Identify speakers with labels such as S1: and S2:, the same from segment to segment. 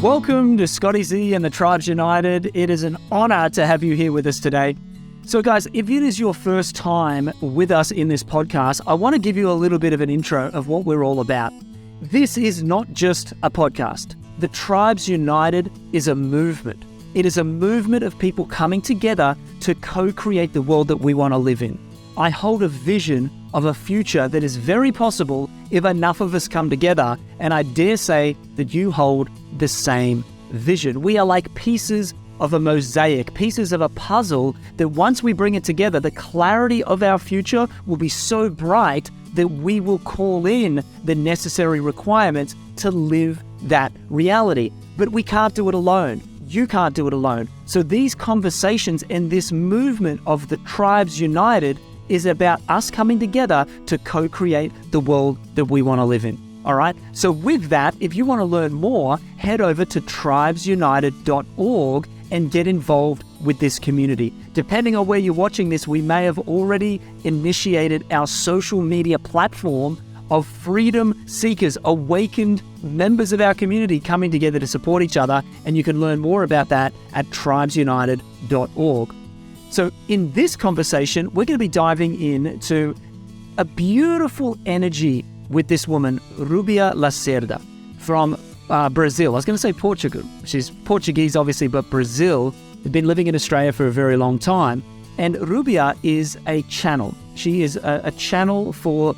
S1: Welcome to Scotty Z and the Tribes United. It is an honor to have you here with us today. So guys, if it is your first time with us in this podcast, I want to give you a little bit of an intro of what we're all about. This is not just a podcast. The Tribes United is a movement. It is a movement of people coming together to co-create the world that we want to live in. I hold a vision of a future that is very possible if enough of us come together, and I dare say that you hold the same vision. We are like pieces of a mosaic, pieces of a puzzle that once we bring it together, the clarity of our future will be so bright that we will call in the necessary requirements to live that reality. But we can't do it alone. You can't do it alone. So these conversations and this movement of the Tribes United is about us coming together to co-create the world that we want to live in. All right. So with that, if you want to learn more, head over to tribesunited.org and get involved with this community. Depending on where you're watching this, we may have already initiated our social media platform of freedom seekers, awakened members of our community coming together to support each other. And you can learn more about that at tribesunited.org. So in this conversation, we're going to be diving into a beautiful energy with this woman, Rubia Lacierda, from Brazil. I was going to say Portugal. She's Portuguese, obviously, but Brazil. They've been living in Australia for a very long time. And Rubia is a channel. She is a channel for,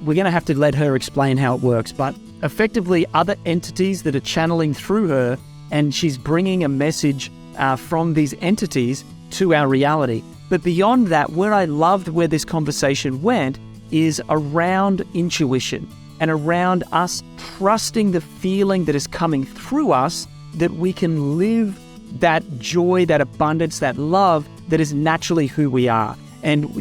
S1: we're going to have to let her explain how it works, but effectively other entities that are channeling through her, and she's bringing a message from these entities to our reality. But beyond that, where I loved where this conversation went is around intuition and around us trusting the feeling that is coming through us, that we can live that joy, that abundance, that love that is naturally who we are. And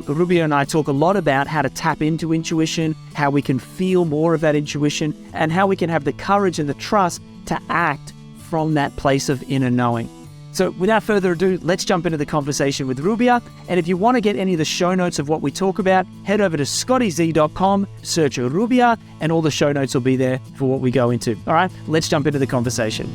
S1: Rubia and I talk a lot about how to tap into intuition, how we can feel more of that intuition, and how we can have the courage and the trust to act from that place of inner knowing. So without further ado, let's jump into the conversation with Rubia. And if you want to get any of the show notes of what we talk about, head over to scottyz.com, search Rubia, and all the show notes will be there for what we go into. All right, let's jump into the conversation.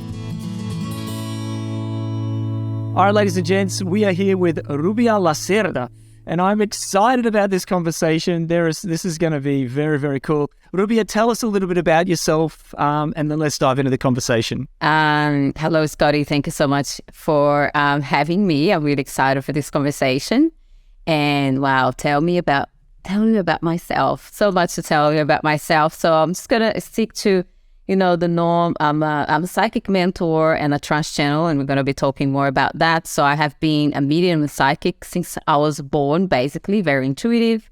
S1: All right, ladies and gents, we are here with Rubia Lacierda, and I'm excited about this conversation. This is going to be very, very cool. Rubia, tell us a little bit about yourself, and then let's dive into the conversation.
S2: Hello, Scotty. Thank you so much for having me. I'm really excited for this conversation. And wow, tell me about myself. So much to tell you about myself. So I'm just gonna stick to, the norm. I'm a psychic mentor and a trance channel, and we're going to be talking more about that. So I have been a medium and psychic since I was born, basically, very intuitive,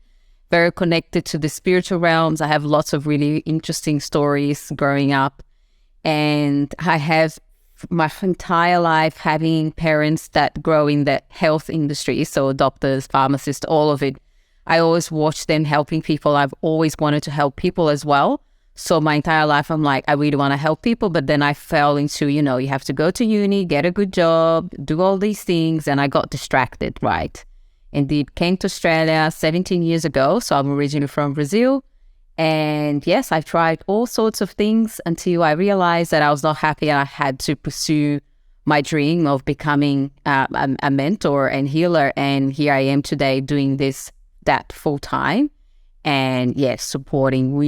S2: very connected to the spiritual realms. I have lots of really interesting stories growing up, and I have my entire life having parents that grow in the health industry, so doctors, pharmacists, all of it. I always watched them helping people. I've always wanted to help people as well. So my entire life, I'm like, I really want to help people. But then I fell into, you have to go to uni, get a good job, do all these things. And I got distracted, right? Indeed, came to Australia 17 years ago. So I'm originally from Brazil. And yes, I tried all sorts of things until I realized that I was not happy and I had to pursue my dream of becoming a mentor and healer. And here I am today doing that full time. And yes, supporting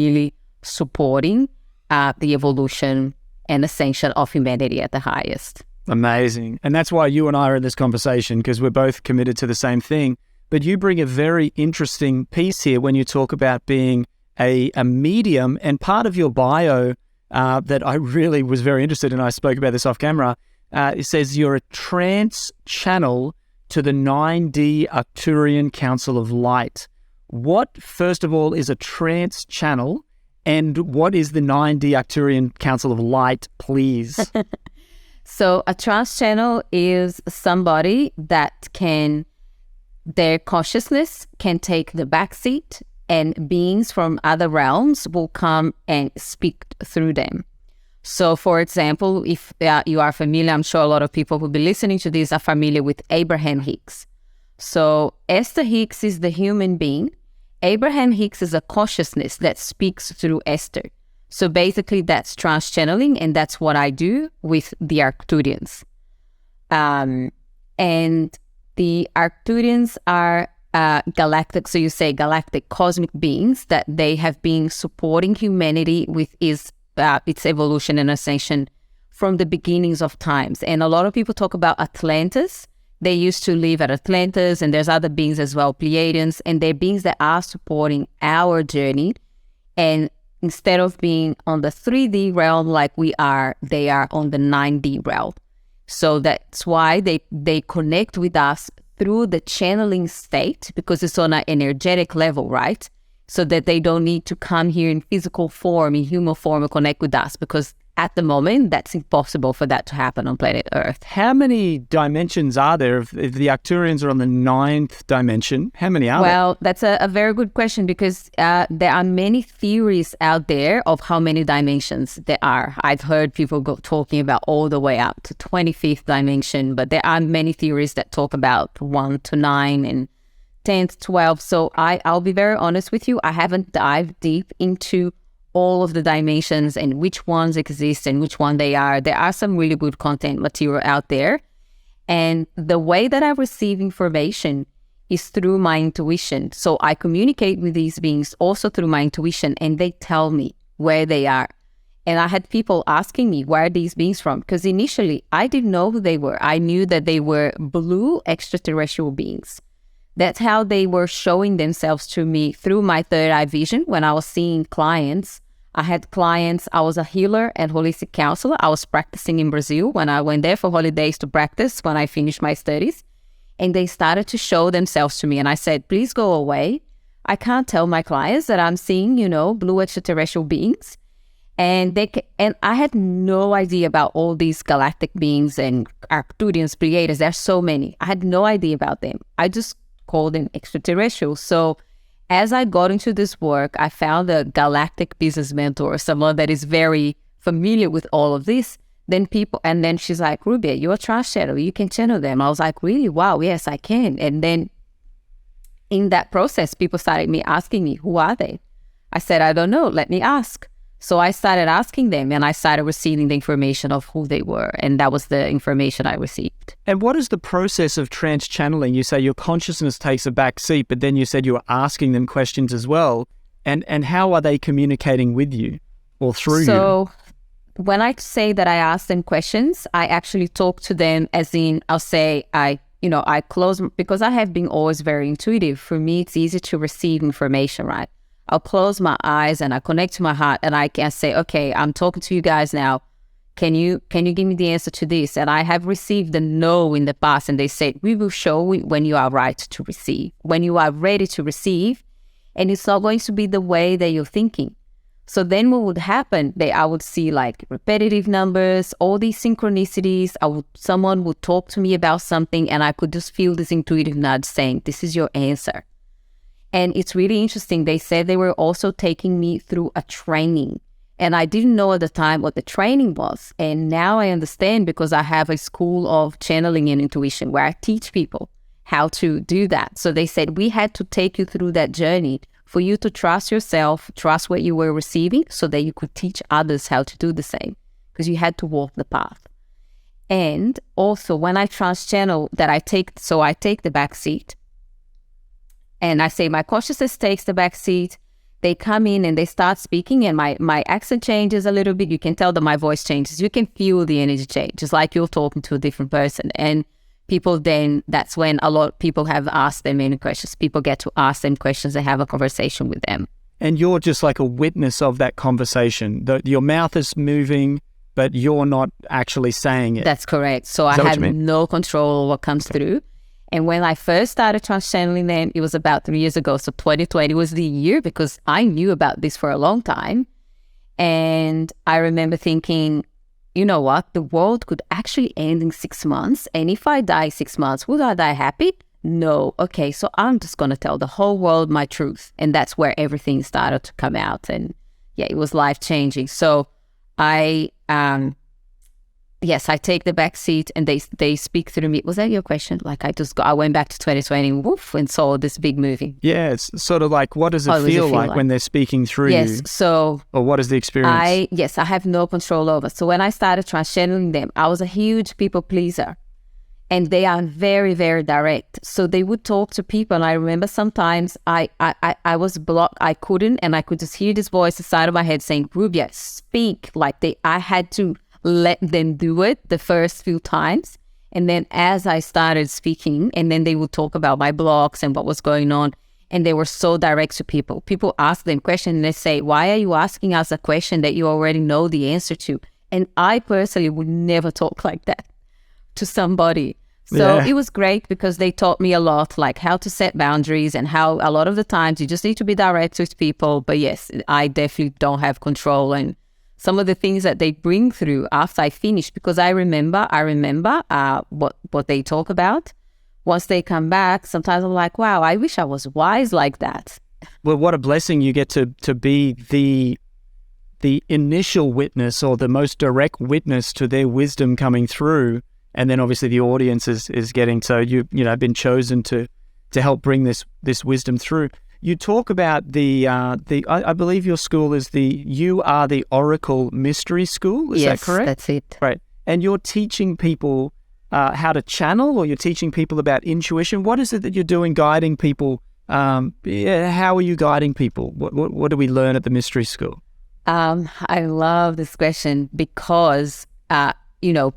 S2: the evolution and ascension of humanity at the highest.
S1: Amazing. And that's why you and I are in this conversation, because we're both committed to the same thing. But you bring a very interesting piece here when you talk about being a medium, and part of your bio that I really was very interested in, I spoke about this off camera, it says you're a trance channel to the 9D Arcturian Council of Light. What, first of all, is a trance channel? And what is the 9D Arcturian Council of Light, please?
S2: So a trance channel is somebody that their consciousness can take the backseat, and beings from other realms will come and speak through them. So, for example, if you are familiar, I'm sure a lot of people who will be listening to this are familiar with Abraham Hicks. So Esther Hicks is the human being. Abraham Hicks is a consciousness that speaks through Esther. So basically that's trance channeling, and that's what I do with the Arcturians. And the Arcturians are galactic, so you say galactic cosmic beings that they have been supporting humanity with its evolution and ascension from the beginnings of times. And a lot of people talk about Atlantis. They used to live at Atlantis, and there's other beings as well, Pleiadians, and they're beings that are supporting our journey. And instead of being on the 3D realm like we are, they are on the 9D realm. So that's why they connect with us through the channeling state, because it's on an energetic level, right? So that they don't need to come here in physical form, in human form, and connect with us, because at the moment, that's impossible for that to happen on planet Earth.
S1: How many dimensions are there? If the Arcturians are on the 9th dimension, how many are there?
S2: Well, that's a very good question, because there are many theories out there of how many dimensions there are. I've heard people talking about all the way up to 25th dimension, but there are many theories that talk about 1 to 9 and 10 to 12. So I'll be very honest with you. I haven't dived deep into all of the dimensions and which ones exist and which one they are. There are some really good content material out there. And the way that I receive information is through my intuition. So I communicate with these beings also through my intuition, and they tell me where they are. And I had people asking me, where are these beings from? Because initially I didn't know who they were. I knew that they were blue extraterrestrial beings. That's how they were showing themselves to me through my third eye vision when I was seeing clients. I had clients, I was a healer and holistic counselor. I was practicing in Brazil when I went there for holidays to practice when I finished my studies. And they started to show themselves to me. And I said, please go away. I can't tell my clients that I'm seeing, blue extraterrestrial beings. And I had no idea about all these galactic beings and Arcturians, Pleiadians. There's so many. I had no idea about them. I just called them extraterrestrial. So as I got into this work, I found a galactic business mentor, someone that is very familiar with all of this. Then she's like, Rubia, you're a trance channel. You can channel them. I was like, really? Wow, yes, I can. And then in that process, people started asking me, who are they? I said, I don't know. Let me ask. So I started asking them, and I started receiving the information of who they were. And that was the information I received.
S1: And what is the process of trance channeling? You say your consciousness takes a back seat, but then you said you were asking them questions as well. And how are they communicating with you or through you?
S2: So when I say that I ask them questions, I actually talk to them as in, I'll say, I close, because I have been always very intuitive. For me, it's easy to receive information, right? I'll close my eyes and I connect to my heart, and I can say, okay, I'm talking to you guys now. Can you give me the answer to this? And I have received the no in the past, and they said, we will show you when you are right to receive, when you are ready to receive, and it's not going to be the way that you're thinking. So then what would happen, I would see like repetitive numbers, all these synchronicities. Someone would talk to me about something, and I could just feel this intuitive nudge saying, this is your answer. And it's really interesting. They said they were also taking me through a training. And I didn't know at the time what the training was. And now I understand, because I have a school of channeling and intuition where I teach people how to do that. So they said, we had to take you through that journey for you to trust yourself, trust what you were receiving, so that you could teach others how to do the same, because you had to walk the path. And also when I trance channel, I take the back seat. And I say my consciousness takes the back seat. They come in and they start speaking, and my accent changes a little bit. You can tell that my voice changes. You can feel the energy change, just like you're talking to a different person. And people then, that's when a lot of people have asked them many questions. People get to ask them questions and have a conversation with them.
S1: And you're just like a witness of that conversation. Your mouth is moving, but you're not actually saying it.
S2: That's correct. So I have no control of what comes through. And when I first started trance channeling them, it was about 3 years ago. So 2020 was the year, because I knew about this for a long time. And I remember thinking, you know what? The world could actually end in 6 months. And if I die 6 months, would I die happy? No. Okay, so I'm just going to tell the whole world my truth. And that's where everything started to come out. And yeah, it was life-changing. So I yes, I take the back seat and they speak through me. Was that your question? Like I went back to 2020 woof, and saw this big movie.
S1: Yeah, it's sort of like, what does it feel like when they're speaking through you?
S2: Yes, so...
S1: Or what is the experience?
S2: I have no control over. So when I started channeling them, I was a huge people pleaser. And they are very, very direct. So they would talk to people. And I remember sometimes I was blocked. I couldn't. And I could just hear this voice inside of my head saying, Rubia, speak. I had to let them do it the first few times. And then as I started speaking, and then they would talk about my blocks and what was going on. And they were so direct to people. People ask them questions and they say, why are you asking us a question that you already know the answer to? And I personally would never talk like that to somebody. So It was great because they taught me a lot, like how to set boundaries and how a lot of the times you just need to be direct with people. But yes, I definitely don't have control. And some of the things that they bring through after I finish, because I remember what they talk about. Once they come back, sometimes I'm like, wow, I wish I was wise like that.
S1: Well, what a blessing you get to be the initial witness or the most direct witness to their wisdom coming through. And then obviously the audience is getting, so you know, been chosen to help bring this wisdom through. You talk about I believe your school is you are the Oracle Mystery School. Is that correct?
S2: Yes, that's it.
S1: Right. And you're teaching people how to channel, or you're teaching people about intuition. What is it that you're doing, guiding people? How are you guiding people? What do we learn at the Mystery School?
S2: I love this question because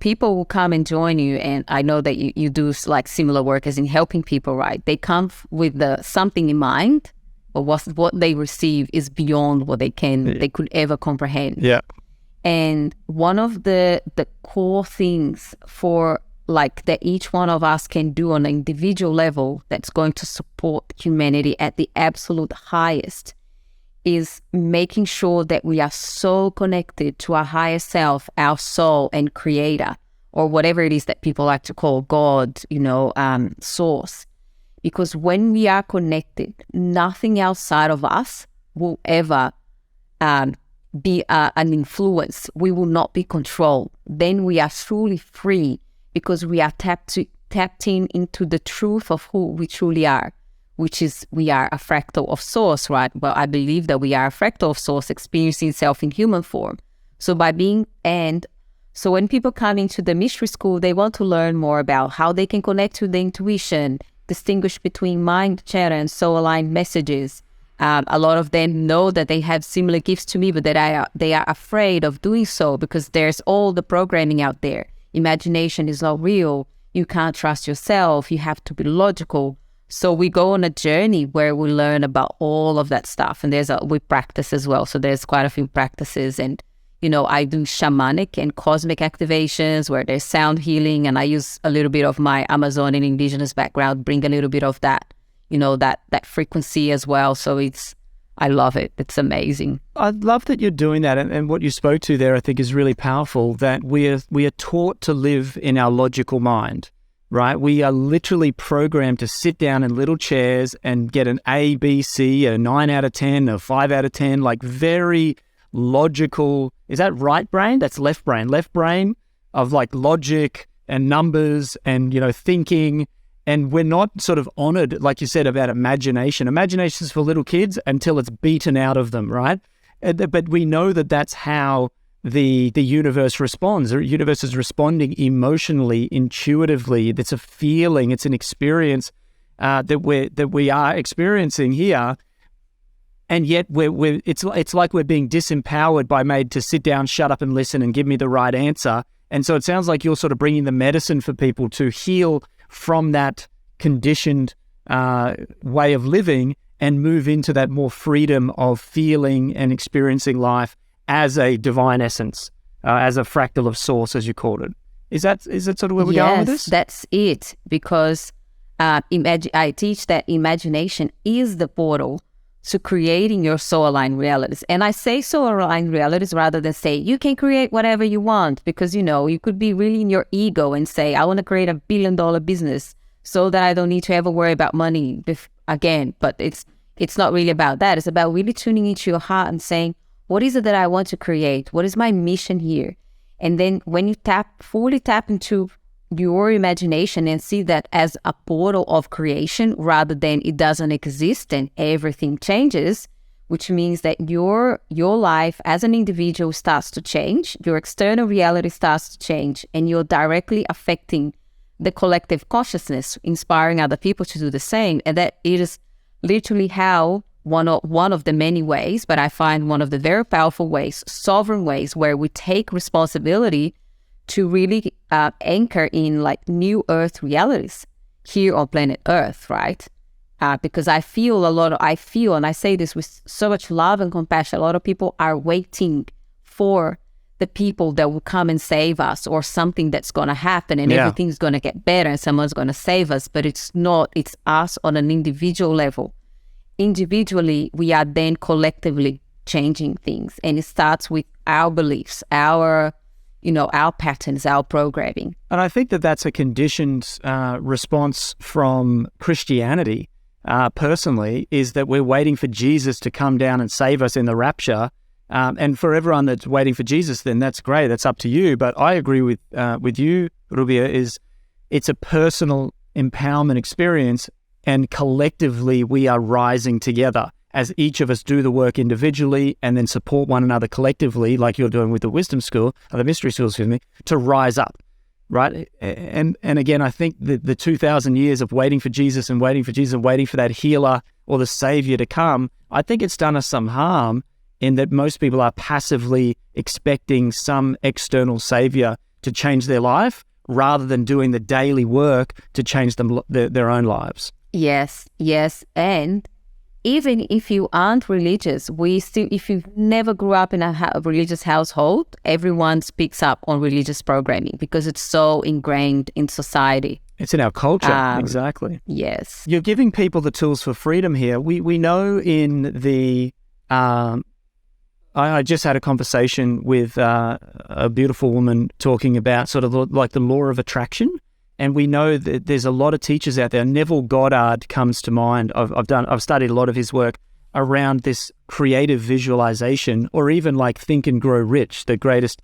S2: people will come and join you, and I know that you do like similar work as in helping people, right? They come with something in mind, but what they receive is beyond what they could ever comprehend.
S1: Yeah.
S2: And one of the core things for like that each one of us can do on an individual level that's going to support humanity at the absolute highest is making sure that we are so connected to our higher self, our soul and creator, or whatever it is that people like to call God, source. Because when we are connected, nothing outside of us will ever be an influence. We will not be controlled. Then we are truly free because we are tapped in into the truth of who we truly are, which is we are a fractal of source, right? Well, I believe that we are a fractal of source experiencing self in human form. So so when people come into the mystery school, they want to learn more about how they can connect to the intuition, distinguish between mind chatter and soul aligned messages. A lot of them know that they have similar gifts to me, but that they are afraid of doing so because there's all the programming out there. Imagination is not real. You can't trust yourself. You have to be logical. So we go on a journey where we learn about all of that stuff. And we practice as well. So there's quite a few practices. And, I do shamanic and cosmic activations where there's sound healing. And I use a little bit of my Amazonian indigenous background, bring a little bit of that, that frequency as well. So I love it. It's amazing.
S1: I love that you're doing that. And what you spoke to there, I think, is really powerful, that we are taught to live in our logical mind. Right? We are literally programmed to sit down in little chairs and get an A, B, C, a 9 out of 10, a 5 out of 10, like very logical. Is that right brain? That's left brain. Left brain of like logic and numbers and, thinking. And we're not sort of honored, like you said, about imagination. Imagination is for little kids until it's beaten out of them, right? But we know that that's how the universe responds. The universe is responding emotionally, intuitively. It's a feeling, it's an experience that we are experiencing here, and yet it's like we're being disempowered by made to sit down, shut up, and listen, and give me the right answer. And so it sounds like you're sort of bringing the medicine for people to heal from that conditioned way of living and move into that more freedom of feeling and experiencing life as a divine essence, as a fractal of source, as you called it. Is that sort of where we're going with this?
S2: Yes, that's it. Because I teach that imagination is the portal to creating your soul-aligned realities. And I say soul-aligned realities rather than say you can create whatever you want, because, you could be really in your ego and say, I want to create $1 billion business so that I don't need to ever worry about money again. But it's not really about that. It's about really tuning into your heart and saying, what is it that I want to create? What is my mission here? And then when you fully tap into your imagination and see that as a portal of creation rather than it doesn't exist and everything changes, which means that your life as an individual starts to change, your external reality starts to change, and you're directly affecting the collective consciousness, inspiring other people to do the same. And that it is literally how one of the many ways, but I find one of the very powerful ways, sovereign ways, where we take responsibility to really anchor in like new earth realities here on planet Earth, right? Because I feel, and I say this with so much love and compassion, a lot of people are waiting for the people that will come and save us, or something that's going to happen and everything's going to get better and someone's going to save us. But it's not. It's us on an individual level. Individually, we are then collectively changing things. And it starts with our beliefs, our patterns, our programming.
S1: And I think that that's a conditioned response from Christianity, personally, is that we're waiting for Jesus to come down and save us in the rapture. And for everyone that's waiting for Jesus, then that's great. That's up to you. But I agree with you, Rubia, it's a personal empowerment experience, and collectively we are rising together as each of us do the work individually and then support one another collectively, like you're doing with the wisdom school, or the mystery school, to rise up, right? And again, I think the 2,000 years of waiting for Jesus and waiting for Jesus and waiting for that healer or the savior to come, I think it's done us some harm in that most people are passively expecting some external savior to change their life rather than doing the daily work to change their own lives.
S2: Yes. And even if you aren't religious, if you never grew up in a religious household, everyone speaks up on religious programming because it's so ingrained in society.
S1: It's in our culture, exactly.
S2: Yes.
S1: You're giving people the tools for freedom here. We know in the... I just had a conversation with a beautiful woman talking about sort of like the law of attraction. And we know that there's a lot of teachers out there. Neville Goddard comes to mind. I've studied a lot of his work around this creative visualization, or even like Think and Grow Rich, the greatest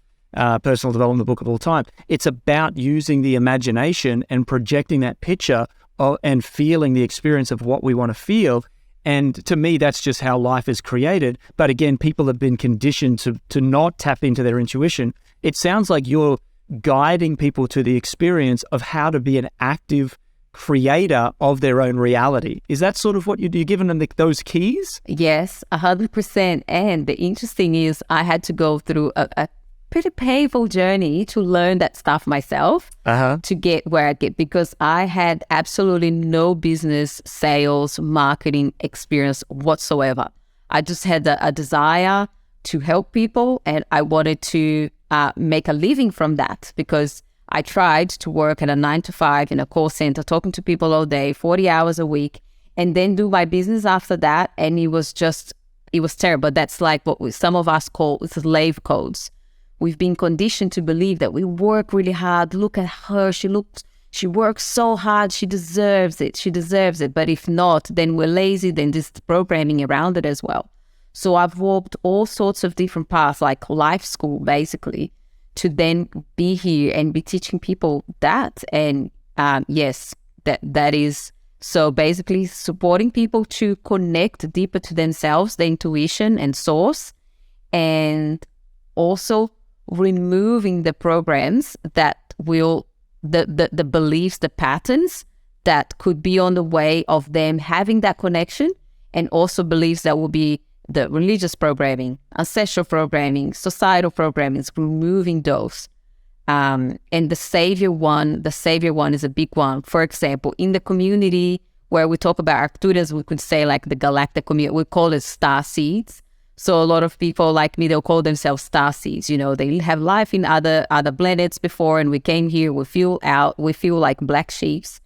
S1: personal development book of all time. It's about using the imagination and projecting that picture and feeling the experience of what we want to feel. And to me, that's just how life is created. But again, people have been conditioned to not tap into their intuition. It sounds like you're guiding people to the experience of how to be an active creator of their own reality. Is that sort of what you're giving them those keys?
S2: Yes, 100%. And the interesting is I had to go through a pretty painful journey to learn that stuff myself to get where I get, because I had absolutely no business, sales, marketing experience whatsoever. I just had a desire to help people, and I wanted to make a living from that, because I tried to work at a 9-to-5 in a call center, talking to people all day, 40 hours a week, and then do my business after that. And it was terrible. That's like what some of us call slave codes. We've been conditioned to believe that we work really hard. Look at her. She works so hard. She deserves it. But if not, then we're lazy. Then there's programming around it as well. So I've walked all sorts of different paths, like life school, basically, to then be here and be teaching people that. And yes, that is, so basically supporting people to connect deeper to themselves, the intuition and source, and also removing the programs that will, the beliefs, the patterns that could be on the way of them having that connection, and also beliefs that will be the religious programming, ancestral programming, societal programming, removing those. And the savior one is a big one. For example, in the community where we talk about Arcturians, we could say like the galactic community, we call it Starseeds. So a lot of people like me, they'll call themselves Starseeds. They have life in other planets before, and we came here, we feel like black sheeps.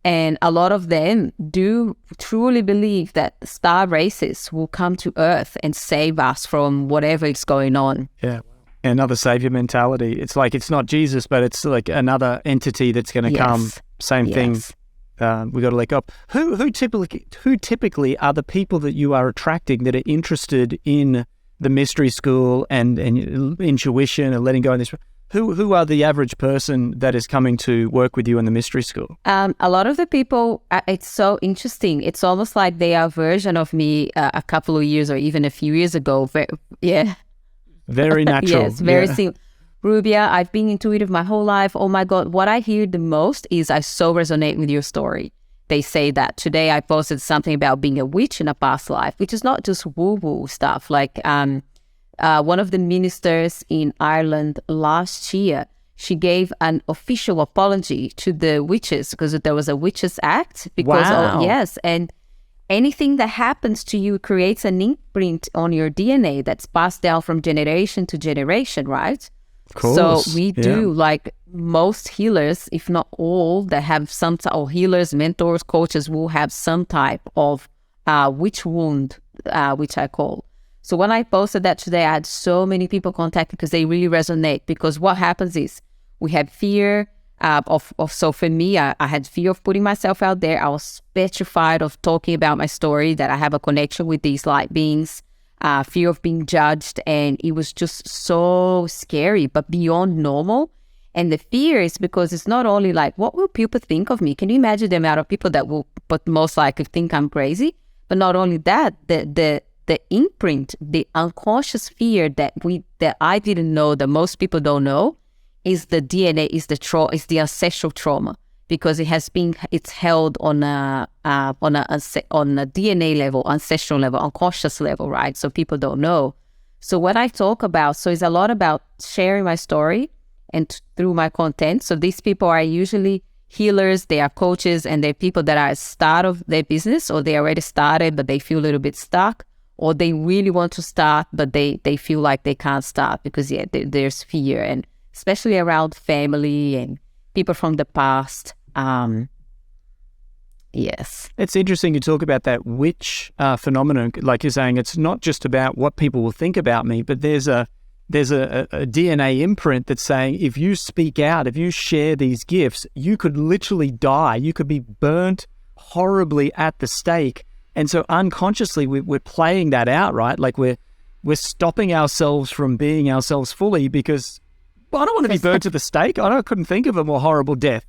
S2: And a lot of them do truly believe that star races will come to Earth and save us from whatever is going on.
S1: Yeah. Another savior mentality. It's like, it's not Jesus, but it's like another entity that's going to come. Same thing. We got to let go. Who typically are the people that you are attracting that are interested in the mystery school and intuition and letting go in this, who are the average person that is coming to work with you in the mystery school?
S2: A lot of the people, it's so interesting. It's almost like they are a version of me a couple of years or even a few years ago.
S1: Very natural.
S2: Yes, very simple. Rubia, I've been intuitive my whole life. Oh my God, what I hear the most is I so resonate with your story. They say that today I posted something about being a witch in a past life, which is not just woo-woo stuff. Like one of the ministers in Ireland last year, she gave an official apology to the witches because there was a Witches Act. Because
S1: wow.
S2: Yes, and anything that happens to you creates an imprint on your DNA that's passed down from generation to generation, right? So we do, like most healers, if not all, that have some type of healers, mentors, coaches will have some type of witch wound, which I call. So when I posted that today, I had so many people contact because they really resonate. Because what happens is we have fear so for me, I had fear of putting myself out there. I was petrified of talking about my story, that I have a connection with these light beings. Fear of being judged, and it was just so scary, but beyond normal. And the fear is because it's not only like, what will people think of me? Can you imagine the amount of people that will, but most likely think I'm crazy? But not only that, the imprint, the unconscious fear that I didn't know, that most people don't know, is the DNA, is the ancestral trauma, because it's held on a DNA level, ancestral level, unconscious level, right? So people don't know. So what I talk about, so it's a lot about sharing my story and through my content. So these people are usually healers, they are coaches, and they're people that are at the start of their business, or they already started, but they feel a little bit stuck, or they really want to start, but they feel like they can't start because there's fear, and especially around family and people from the past. Yes. It's
S1: interesting you talk about that witch phenomenon. Like you're saying, it's not just about what people will think about me, but there's a DNA imprint that's saying if you speak out, if you share these gifts, you could literally die. You could be burnt horribly at the stake. And so unconsciously we're playing that out, right? Like we're stopping ourselves from being ourselves fully because I don't want to be burnt at the stake. I couldn't think of a more horrible death.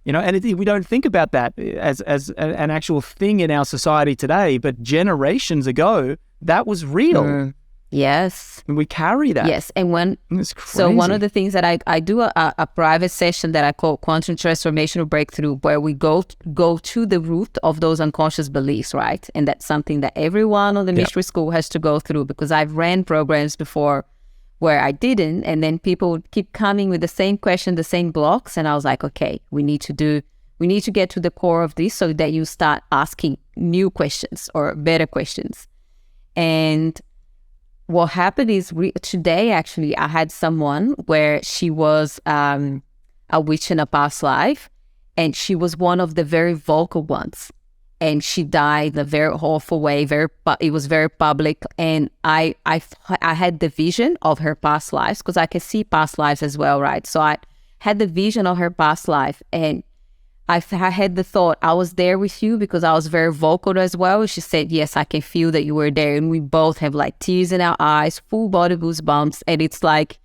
S1: And we don't think about that as an actual thing in our society today, but generations ago, that was real.
S2: Yes.
S1: And we carry that.
S2: Yes. And so one of the things that I do a private session that I call Quantum Transformational Breakthrough, where we go to the root of those unconscious beliefs, right? And that's something that everyone on the mystery school has to go through, because I've ran programs before where I didn't, and then people would keep coming with the same question, the same blocks, and I was like, okay, we need to get to the core of this so that you start asking new questions or better questions. And what happened is today, actually, I had someone where she was a witch in a past life, and she was one of the very vocal ones. And she died in a very awful way. It was very public, and I had the vision of her past lives, because I can see past lives as well, right? So I had the vision of her past life, and I had the thought, I was there with you because I was very vocal as well. She said, yes, I can feel that you were there, and we both have like tears in our eyes, full body goosebumps, and it's like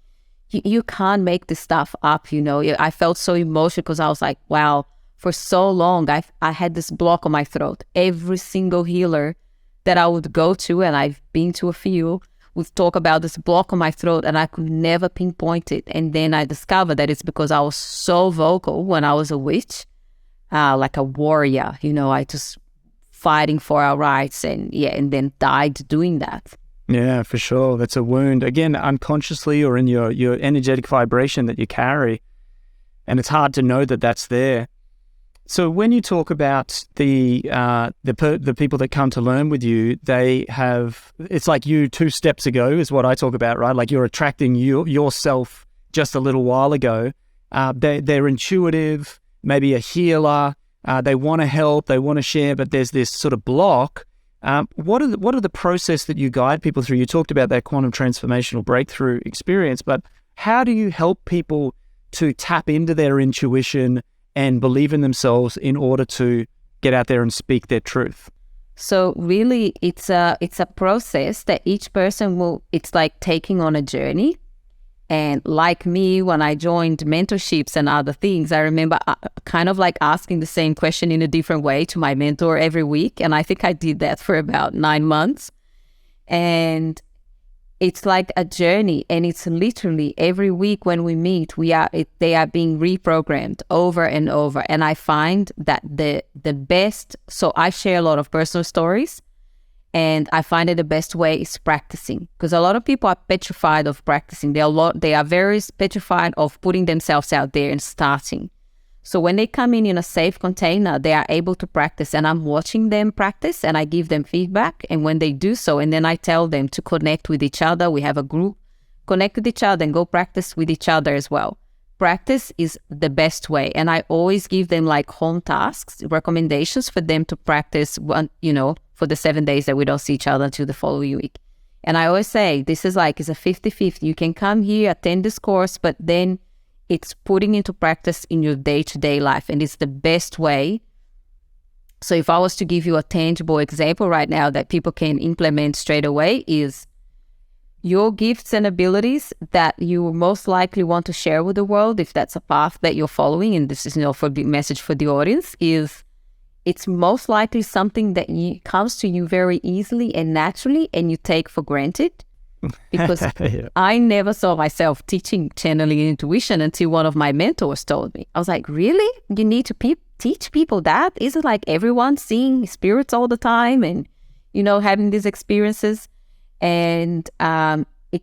S2: you can't make this stuff up, I felt so emotional because I was like, wow. For so long, I had this block on my throat. Every single healer that I would go to, and I've been to a few, would talk about this block on my throat, and I could never pinpoint it. And then I discovered that it's because I was so vocal when I was a witch, like a warrior, I just fighting for our rights, and then died doing that.
S1: Yeah, for sure. That's a wound. Again, unconsciously or in your energetic vibration that you carry. And it's hard to know that that's there. So when you talk about the people that come to learn with you, it's like you 2 steps ago is what I talk about, right? Like you're attracting yourself just a little while ago. They're intuitive, maybe a healer. They want to help, they want to share, but there's this sort of block. What are the process that you guide people through? You talked about that quantum transformational breakthrough experience, but how do you help people to tap into their intuition and believe in themselves in order to get out there and speak their truth?
S2: So really, it's a process that each person will, it's like taking on a journey. And like me, when I joined mentorships and other things, I remember kind of like asking the same question in a different way to my mentor every week. And I think I did that for about 9 months. And it's like a journey, and it's literally every week when we meet, they are being reprogrammed over and over. And I find that the best, so I share a lot of personal stories, and I find that the best way is practicing, because a lot of people are petrified of practicing. They are very petrified of putting themselves out there and starting. So when they come in a safe container, they are able to practice, and I'm watching them practice, and I give them feedback. And when they do so, and then I tell them to connect with each other, we have a group, connect with each other and go practice with each other as well. Practice is the best way. And I always give them like home tasks, recommendations for them to practice for the 7 days that we don't see each other until the following week. And I always say, this is like, it's a 50-50. You can come here, attend this course, but then it's putting into practice in your day-to-day life, and it's the best way. So if I was to give you a tangible example right now that people can implement straight away, is your gifts and abilities that you most likely want to share with the world, if that's a path that you're following, and this is for the message for the audience, is it's most likely something that comes to you very easily and naturally, and you take for granted. Because yeah. I never saw myself teaching channeling and intuition until one of my mentors told me. I was like, really? You need to teach people that? Isn't like everyone seeing spirits all the time and, having these experiences? And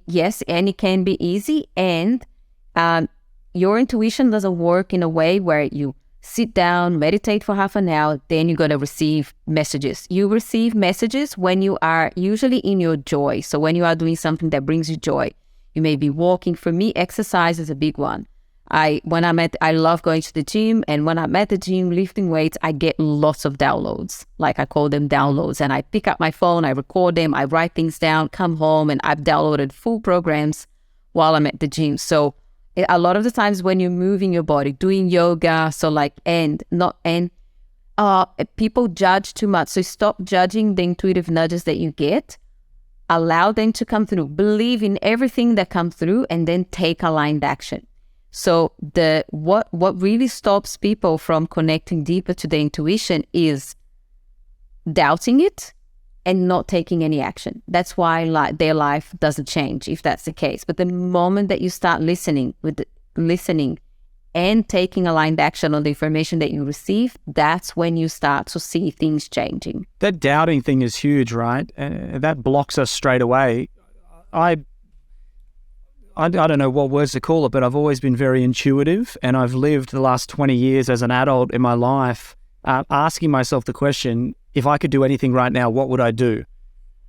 S2: yes, and it can be easy. And your intuition doesn't work in a way where you sit down, meditate for half an hour, then you're going to receive messages. You receive messages when you are usually in your joy. So when you are doing something that brings you joy, you may be walking. For me, exercise is a big one. I love going to the gym, and when I'm at the gym lifting weights, I get lots of downloads. Like I call them downloads, and I pick up my phone, I record them, I write things down, come home, and I've downloaded full programs while I'm at the gym. So a lot of the times when you're moving your body, doing yoga, people judge too much. So stop judging the intuitive nudges that you get. Allow them to come through. Believe in everything that comes through, and then take aligned action. So what really stops people from connecting deeper to the intuition is doubting it and not taking any action. That's why their life doesn't change, if that's the case. But the moment that you start listening and taking aligned action on the information that you receive, that's when you start to see things changing.
S1: That doubting thing is huge, right? That blocks us straight away. I don't know what words to call it, but I've always been very intuitive, and I've lived the last 20 years as an adult in my life asking myself the question, if I could do anything right now, what would I do?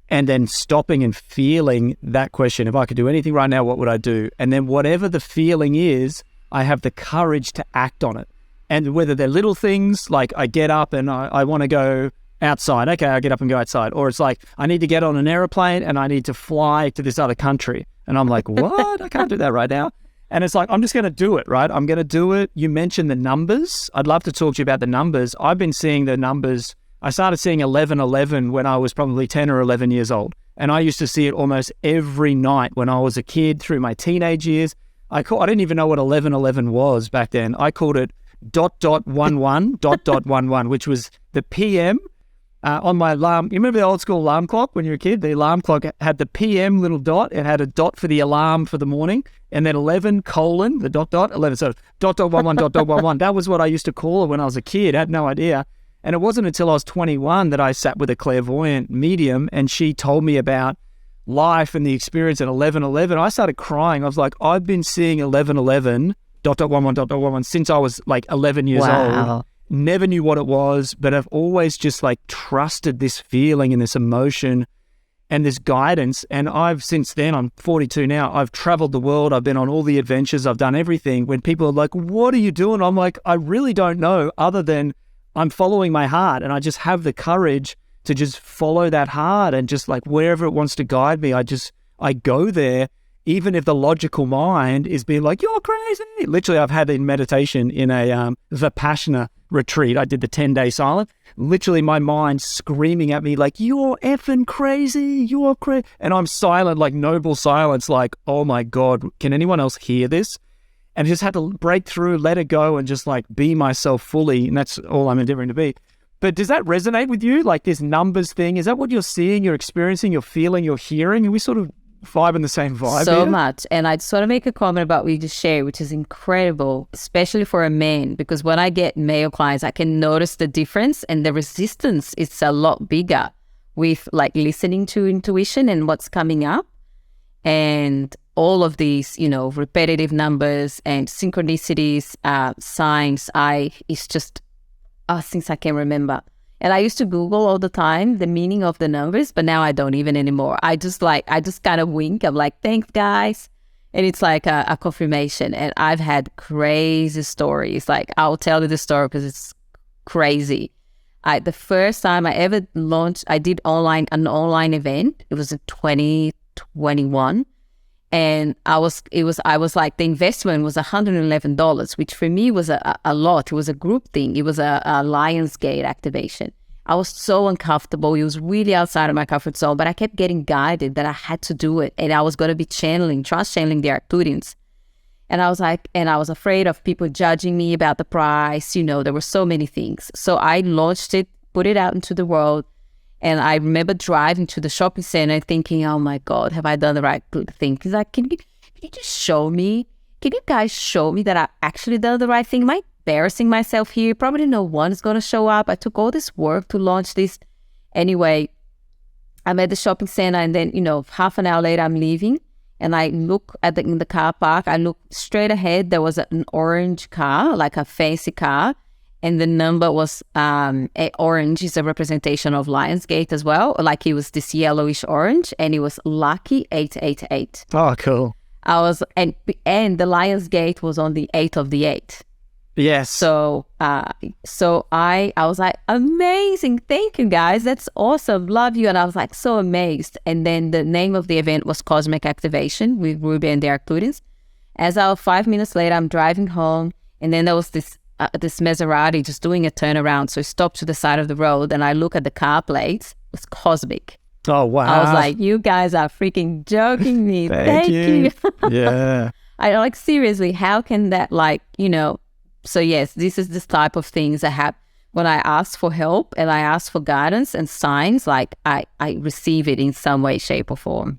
S1: And then stopping and feeling that question, if I could do anything right now, what would I do? And then whatever the feeling is, I have the courage to act on it. And whether they're little things, like I get up and I want to go outside. Okay, I get up and go outside. Or it's like, I need to get on an airplane and I need to fly to this other country. And I'm like, what? I can't do that right now. And it's like, I'm just going to do it, right? I'm going to do it. You mentioned the numbers. I'd love to talk to you about the numbers. I've been seeing the numbers. I started seeing 1111 when I was probably 10 or 11 years old. And I used to see it almost every night when I was a kid through my teenage years. I didn't even know what 1111 was back then. I called it ... 11 ... which was the PM on my alarm. You remember the old school alarm clock when you were a kid? The alarm clock had the PM little dot. It had a dot for the alarm for the morning, and then 11 : the ... 11. So ... 11. That was what I used to call it when I was a kid. I had no idea. And it wasn't until I was 21 that I sat with a clairvoyant medium, and she told me about life and the experience at 1111. I started crying. I was like, I've been seeing 1111 ... 11 since I was like 11 years old. Never knew what it was, but I've always just like trusted this feeling and this emotion and this guidance. And since then, I'm 42 now, I've traveled the world. I've been on all the adventures. I've done everything. When people are like, what are you doing? I'm like, I really don't know, other than I'm following my heart, and I just have the courage to just follow that heart, and just like wherever it wants to guide me, I go there. even if the logical mind is being like, you're crazy. Literally, I've had in meditation in a Vipassana retreat. I did the 10-day silence. Literally, my mind screaming at me like, you're effing crazy. You're crazy. And I'm silent, like noble silence, like, oh my God, can anyone else hear this? And just had to break through, let it go, and just like be myself fully. And that's all I'm endeavoring to be. But does that resonate with you? Like this numbers thing? Is that what you're seeing, you're experiencing, you're feeling, you're hearing? And we sort of vibe in the same vibe
S2: so
S1: here?
S2: Much. And I just want to make a comment about what you just shared, which is incredible, especially for a man, because when I get male clients, I can notice the difference, and the resistance is a lot bigger with like listening to intuition and what's coming up, and all of these, you know, repetitive numbers and synchronicities, signs. It's just things I can remember. And I used to Google all the time the meaning of the numbers, but now I don't even anymore. I just kind of wink. I'm like, thanks, guys. And it's like a confirmation. And I've had crazy stories. Like, I'll tell you the story because it's crazy. The first time I ever launched, I did an online event. It was in 2021. And I was like, the investment was $111, which for me was a lot. It was a group thing. It was a Lionsgate activation. I was so uncomfortable. It was really outside of my comfort zone, but I kept getting guided that I had to do it. And I was going to be trance channeling the Arcturians. And I was like, and I was afraid of people judging me about the price. You know, there were so many things. So I launched it, put it out into the world. And I remember driving to the shopping center thinking, oh my God, have I done the right thing? He's like, can you just show me? Can you guys show me that I actually done the right thing? Am I embarrassing myself here? Probably no one is going to show up. I took all this work to launch this. Anyway, I'm at the shopping center, and then, you know, half an hour later, I'm leaving. And I look in the car park. I look straight ahead. There was an orange car, like a fancy car. And the number was orange is a representation of Lionsgate as well. Like it was this yellowish orange, and it was lucky 888.
S1: Oh, cool.
S2: And the Lionsgate was on the 8th of the 8th.
S1: Yes.
S2: So I was like, amazing. Thank you, guys. That's awesome. Love you. And I was like so amazed. And then the name of the event was Cosmic Activation with Rubia and the Arcturians. As I was 5 minutes later, I'm driving home, and then there was this Maserati just doing a turnaround. So I stopped to the side of the road, and I look at the car plates. It was Cosmic.
S1: Oh, wow.
S2: I was like, you guys are freaking joking me. Thank you.
S1: Yeah.
S2: I like, seriously, how can that, like, you know? So yes, this is this type of things that happen when I ask for help and I ask for guidance and signs, like I receive it in some way, shape or form.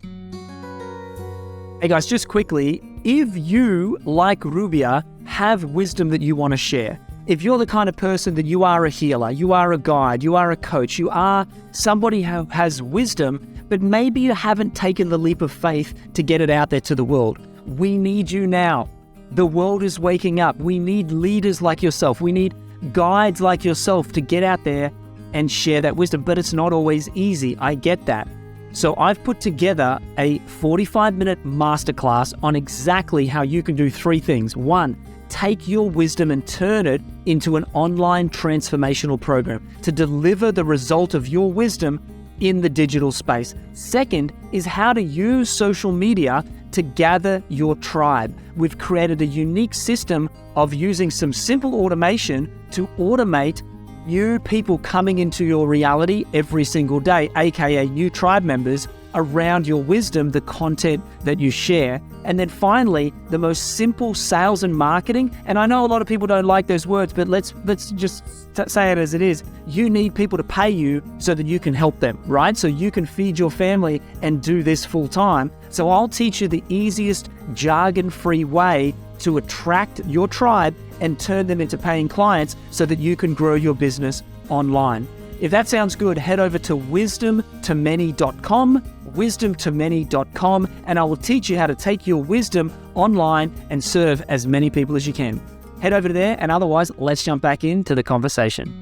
S1: Hey guys, just quickly, if you, like Rubia, have wisdom that you want to share, if you're the kind of person that you are a healer, you are a guide, you are a coach, you are somebody who has wisdom, but maybe you haven't taken the leap of faith to get it out there to the world, we need you now. The world is waking up. We need leaders like yourself. We need guides like yourself to get out there and share that wisdom, but it's not always easy. I get that. So I've put together a 45-minute masterclass on exactly how you can do three things. One, take your wisdom and turn it into an online transformational program to deliver the result of your wisdom in the digital space. Second is how to use social media to gather your tribe. We've created a unique system of using some simple automation to automate new people coming into your reality every single day, aka new tribe members around your wisdom, the content that you share. And then finally, the most simple sales and marketing. And I know a lot of people don't like those words, but let's just say it as it is. You need people to pay you so that you can help them, right? So you can feed your family and do this full time. So I'll teach you the easiest jargon-free way to attract your tribe and turn them into paying clients so that you can grow your business online. If that sounds good, head over to wisdomtomany.com, and I will teach you how to take your wisdom online and serve as many people as you can. Head over there, and otherwise, let's jump back into the conversation.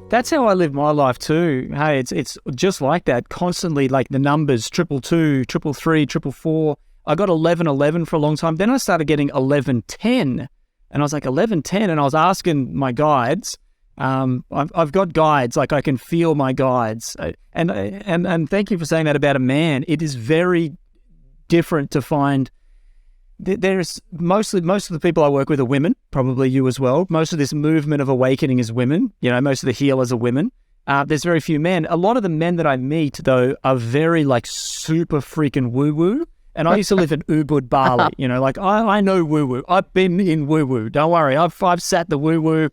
S1: That's how I live my life too. Hey, it's just like that, constantly, like the numbers, 222, 333, 444. I got 1111 for a long time. Then I started getting 1110, and I was like 1110, and I was asking my guides. I've got guides, like I can feel my guides, and thank you for saying that about a man. It is very different to find. There's most of the people I work with are women, probably you as well. Most of this movement of awakening is women. Most of the healers are women. There's very few men. A lot of the men that I meet, though, are very like super freaking woo-woo. And I used to live in Ubud, Bali. I know woo-woo. I've been in woo-woo. Don't worry. I've sat the woo-woo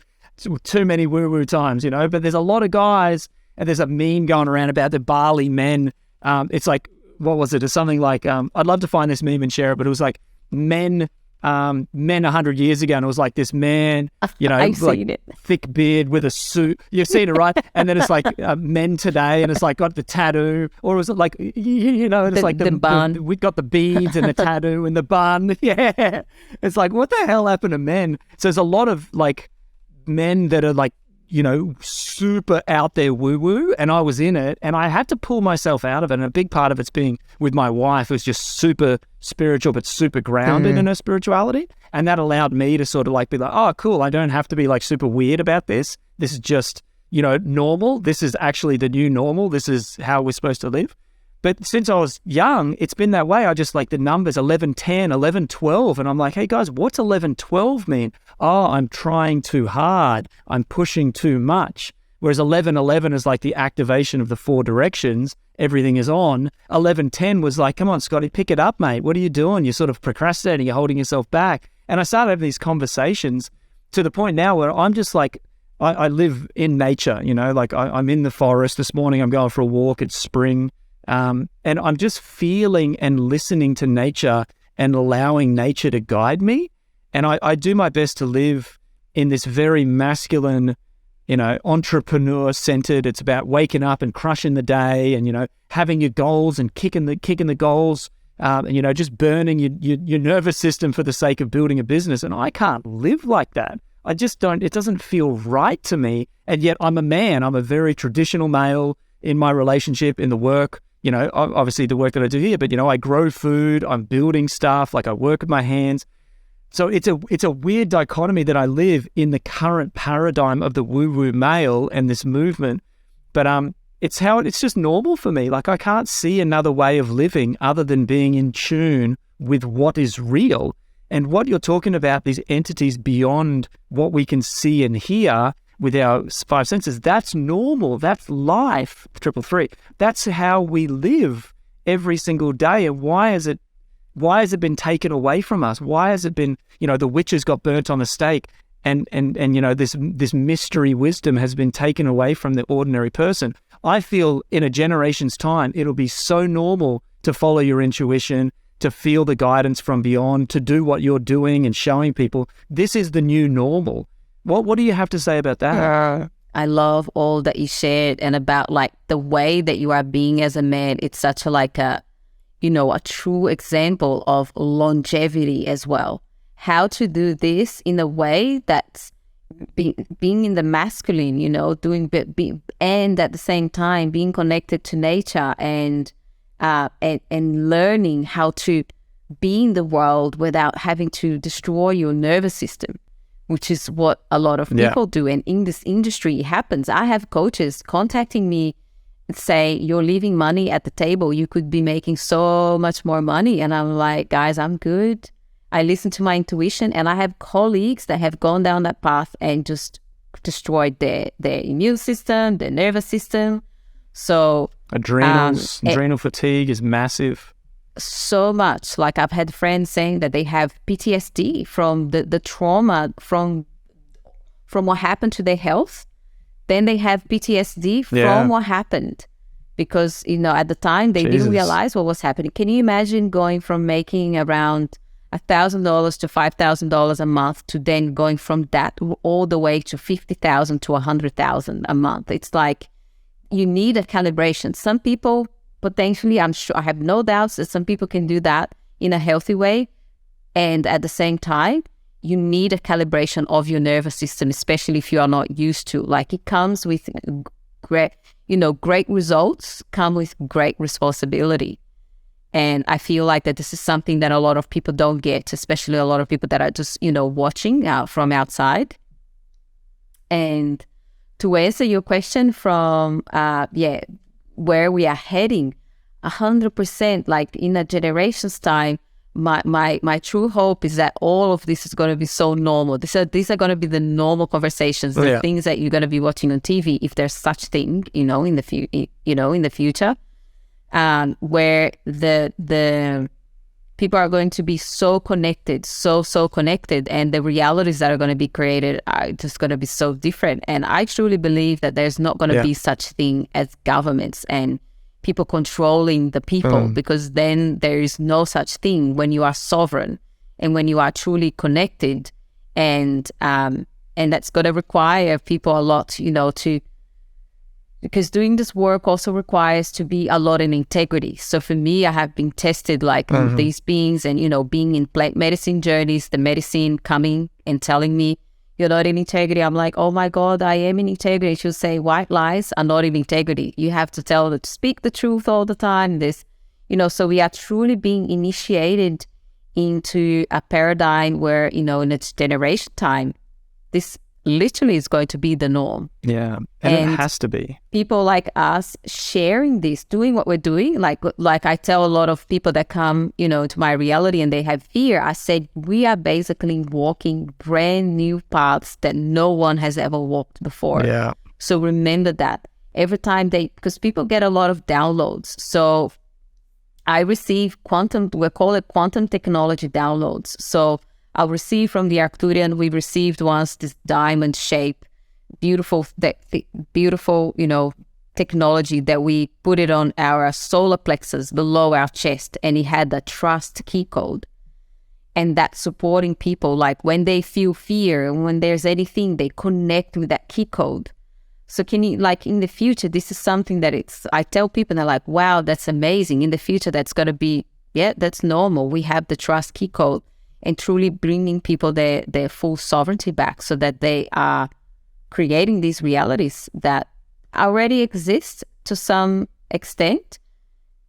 S1: too many woo-woo times, But there's a lot of guys, and there's a meme going around about the Bali men. It's like, what was it? It's something like, I'd love to find this meme and share it, but it was like men 100 years ago, and it was like this man,
S2: I've
S1: like
S2: seen it.
S1: Thick beard with a suit. You've seen it, right? And then it's like men today, and it's like got the tattoo, or was it like it's like the bun? We got the beads and the tattoo and the bun. Yeah, it's like, what the hell happened to men? So there's a lot of like men that are like super out there woo-woo, and I was in it, and I had to pull myself out of it, and a big part of it's being with my wife, who's just super spiritual but super grounded in her spirituality, and that allowed me to sort of like be like, oh cool, I don't have to be like super weird about this. This is just normal. This is actually the new normal. This is how we're supposed to live. But since I was young, it's been that way. I just like the numbers 11, 10, 11, 12. And I'm like, hey guys, what's 11, 12 mean? Oh, I'm trying too hard. I'm pushing too much. Whereas 11, 11 is like the activation of the 4 directions. Everything is on. 11, 10 was like, come on, Scotty, pick it up, mate. What are you doing? You're sort of procrastinating. You're holding yourself back. And I started having these conversations to the point now where I'm just like, I live in nature, like I'm in the forest. This morning I'm going for a walk. It's spring. And I'm just feeling and listening to nature and allowing nature to guide me. And I do my best to live in this very masculine, entrepreneur-centered. It's about waking up and crushing the day and, having your goals and kicking the goals, and, just burning your nervous system for the sake of building a business. And I can't live like that. I just don't. It doesn't feel right to me. And yet I'm a man. I'm a very traditional male in my relationship, in the work. Obviously the work that I do here, but, I grow food, I'm building stuff, like I work with my hands. So it's a weird dichotomy that I live in the current paradigm of the woo-woo male and this movement. But it's just normal for me. Like I can't see another way of living other than being in tune with what is real. And what you're talking about, these entities beyond what we can see and hear with our 5 senses, that's normal. That's life, 333. That's how we live every single day. And why has it been taken away from us? Why has it been, the witches got burnt on the stake and this mystery wisdom has been taken away from the ordinary person? I feel in a generation's time, it'll be so normal to follow your intuition, to feel the guidance from beyond, to do what you're doing and showing people. This is the new normal. What do you have to say about that?
S2: I love all that you shared, and about like the way that you are being as a man. It's such a true example of longevity as well. How to do this in a way that's being in the masculine, and at the same time being connected to nature and learning how to be in the world without having to destroy your nervous system, which is what a lot of people do. And in this industry, it happens. I have coaches contacting me and say, you're leaving money at the table. You could be making so much more money. And I'm like, guys, I'm good. I listen to my intuition. And I have colleagues that have gone down that path and just destroyed their immune system, their nervous system. So adrenal
S1: fatigue is massive.
S2: So much. Like I've had friends saying that they have PTSD from the trauma from what happened to their health. Then they have PTSD from what happened because, at the time they didn't realize what was happening. Can you imagine going from making around $1,000 to $5,000 a month to then going from that all the way to $50,000 to $100,000 a month? It's like you need a calibration. Some people, potentially, I'm sure, I have no doubts that some people can do that in a healthy way. And at the same time, you need a calibration of your nervous system, especially if you are not used to. Like it comes with great results, come with great responsibility. And I feel like that this is something that a lot of people don't get, especially a lot of people that are just, watching from outside. And to answer your question from, where we are heading, 100%, like in a generation's time, my true hope is that all of this is going to be so normal. These are going to be the normal conversations, the things that you're going to be watching on TV, if there's such thing, in the future, where the people are going to be so connected, so connected, and the realities that are going to be created are just going to be so different. And I truly believe that there's not going to be such thing as governments and people controlling the people, because then there is no such thing when you are sovereign and when you are truly connected, and that's going to require people a lot, because doing this work also requires to be a lot in integrity. So for me, I have been tested like these beings, and being in plant medicine journeys, the medicine coming and telling me you're not in integrity. I'm like, oh my God, I am in integrity. She'll say white lies are not in integrity. You have to speak the truth all the time. So we are truly being initiated into a paradigm where, in its generation time, this literally is going to be the norm.
S1: Yeah, and it has to be.
S2: People like us sharing this, doing what we're doing, like I tell a lot of people that come, to my reality and they have fear, I said, we are basically walking brand new paths that no one has ever walked before.
S1: Yeah.
S2: So remember that every time because people get a lot of downloads. So I receive we call it quantum technology downloads. So I'll receive from the Arcturian, we received once this diamond shape, beautiful, beautiful, technology that we put it on our solar plexus below our chest, and it had the trust key code. And that's supporting people, like when they feel fear and when there's anything, they connect with that key code. So can you, like in the future, this is something that I tell people, and they're like, wow, that's amazing. In the future, that's going to be, that's normal. We have the trust key code. And truly bringing people their full sovereignty back, so that they are creating these realities that already exist to some extent.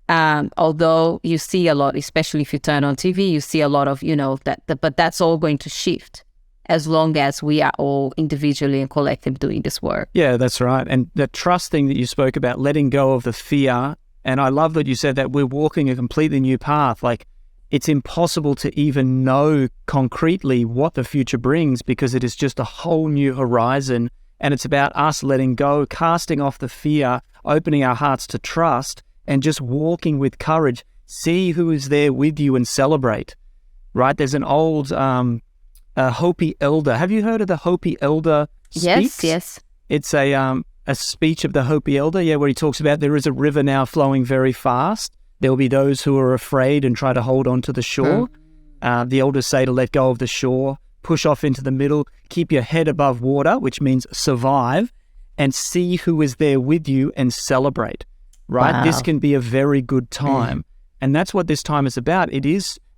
S2: Although you see a lot, especially if you turn on TV, you see a lot of, but that's all going to shift as long as we are all individually and collective doing this work.
S1: Yeah, that's right. And the trust thing that you spoke about, letting go of the fear. And I love that you said that we're walking a completely new path. Like, it's impossible to even know concretely what the future brings, because it is just a whole new horizon. And it's about us letting go, casting off the fear, opening our hearts to trust, and just walking with courage. See who is there with you and celebrate, right? There's an old Hopi elder. Have you heard of the Hopi elder speaks?
S2: Yes.
S1: It's a speech of the Hopi elder, where he talks about there is a river now flowing very fast. There will be those who are afraid and try to hold on to the shore. The elders say to let go of the shore, push off into the middle, keep your head above water, which means survive, and see who is there with you and celebrate, right? Wow. This can be a very good time. And that's what this time is about.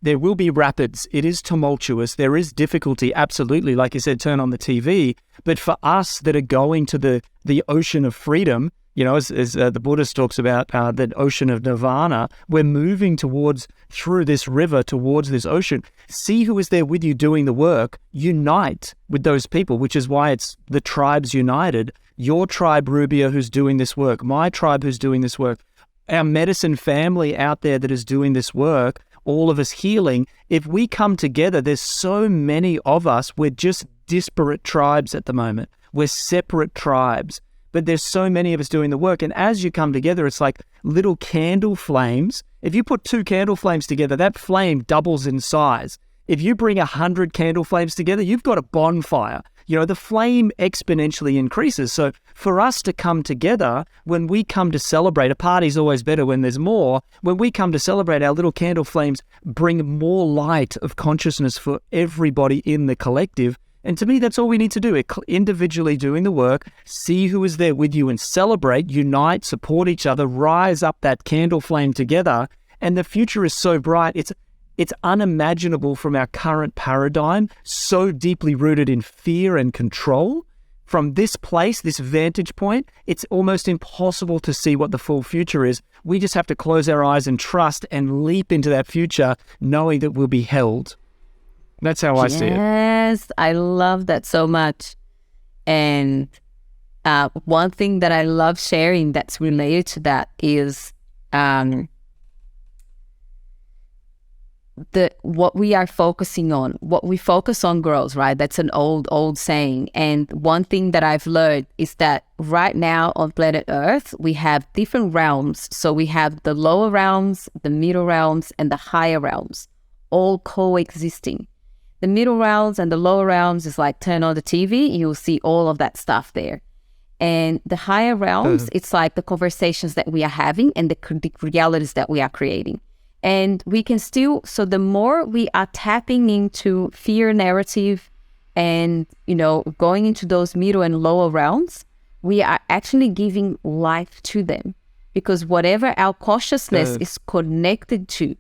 S1: There will be rapids. It is tumultuous. There is difficulty, absolutely. Like you said, turn on the TV. But for us that are going to the ocean of freedom, as the Buddhist talks about the ocean of nirvana, we're moving through this river towards this ocean. See who is there with you doing the work. Unite with those people, which is why it's the tribes united. Your tribe, Rubia, who's doing this work. My tribe, who's doing this work. Our medicine family out there that is doing this work. All of us healing. If we come together, there's so many of us. We're just disparate tribes at the moment. We're separate tribes. But there's so many of us doing the work. And as you come together, it's like little candle flames. If you put 2 candle flames together, that flame doubles in size. If you bring 100 candle flames together, you've got a bonfire. The flame exponentially increases. So for us to come together, when we come to celebrate, a party's always better when there's more. When we come to celebrate, our little candle flames bring more light of consciousness for everybody in the collective. And to me, that's all we need to do. Individually doing the work, see who is there with you and celebrate, unite, support each other, rise up that candle flame together. And the future is so bright. It's unimaginable from our current paradigm, so deeply rooted in fear and control. From this place, this vantage point, it's almost impossible to see what the full future is. We just have to close our eyes and trust and leap into that future, knowing that we'll be held. That's how I see it.
S2: Yes, I love that so much. And one thing that I love sharing that's related to that is what we are focusing on, what we focus on grows, right? That's an old saying. And one thing that I've learned is that right now on planet Earth, we have different realms. So we have the lower realms, the middle realms, and the higher realms, all coexisting. The middle realms and the lower realms is like turn on the TV, you'll see all of that stuff there. And the higher realms, it's like the conversations that we are having and the realities that we are creating. And we can still, so the more we are tapping into fear narrative and, going into those middle and lower realms, we are actually giving life to them. Because whatever our consciousness is connected to,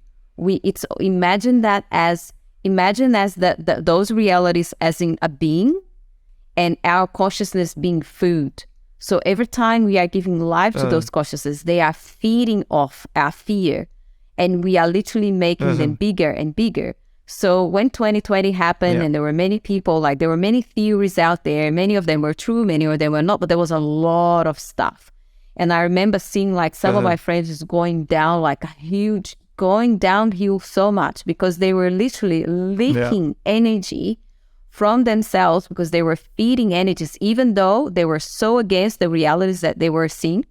S2: imagine as those realities as in a being and our consciousness being food. So every time we are giving life to those consciousnesses, they are feeding off our fear. And we are literally making them bigger and bigger. So when 2020 happened and there were many people, there were many theories out there, many of them were true, many of them were not, but there was a lot of stuff. And I remember seeing some of my friends just going down going downhill so much because they were literally leaking energy from themselves because they were feeding energies, even though they were so against the realities that they were seeing.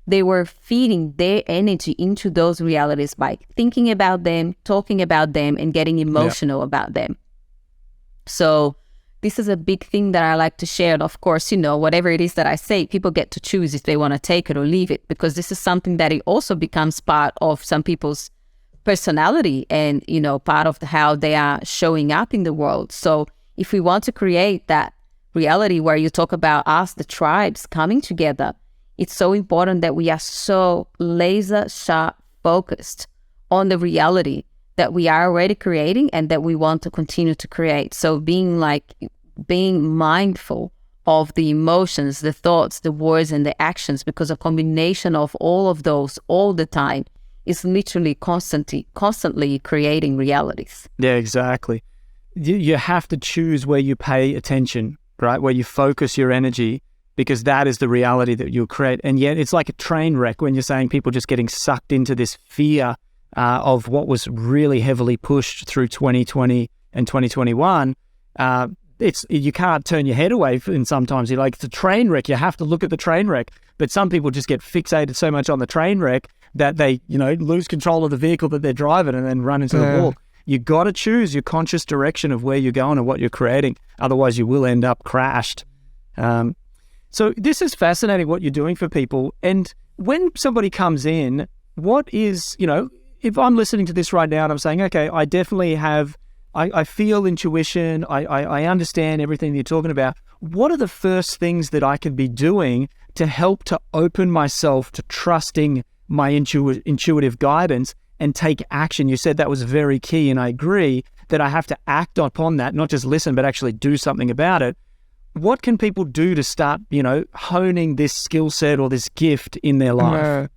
S2: They were feeding their energy into those realities by thinking about them, talking about them, and getting emotional about them. So this is a big thing that I like to share. And of course, whatever it is that I say, people get to choose if they want to take it or leave it, because this is something that it also becomes part of some people's personality and, part of how they are showing up in the world. So if we want to create that reality where you talk about us, the tribes, coming together, it's so important that we are so laser sharp focused on the reality that we are already creating and that we want to continue to create. So being mindful of the emotions, the thoughts, the words, and the actions, because a combination of all of those all the time is literally constantly creating realities.
S1: Yeah, exactly. You have to choose where you pay attention, right? Where you focus your energy, because that is the reality that you'll create. And yet it's like a train wreck when you're saying people just getting sucked into this fear of what was really heavily pushed through 2020 and 2021. You can't turn your head away, and sometimes you're like, it's a train wreck. You have to look at the train wreck. But some people just get fixated so much on the train wreck that they, lose control of the vehicle that they're driving and then run into the wall. You got to choose your conscious direction of where you're going and what you're creating. Otherwise, you will end up crashed. So this is fascinating what you're doing for people. And when somebody comes in, what is, if I'm listening to this right now and I'm saying, okay, I definitely have, I feel intuition, I understand everything that you're talking about. What are the first things that I can be doing to help to open myself to trusting my intuitive guidance and take action? You said that was very key, and I agree that I have to act upon that, not just listen, but actually do something about it. What can people do to start, honing this skill set or this gift in their life?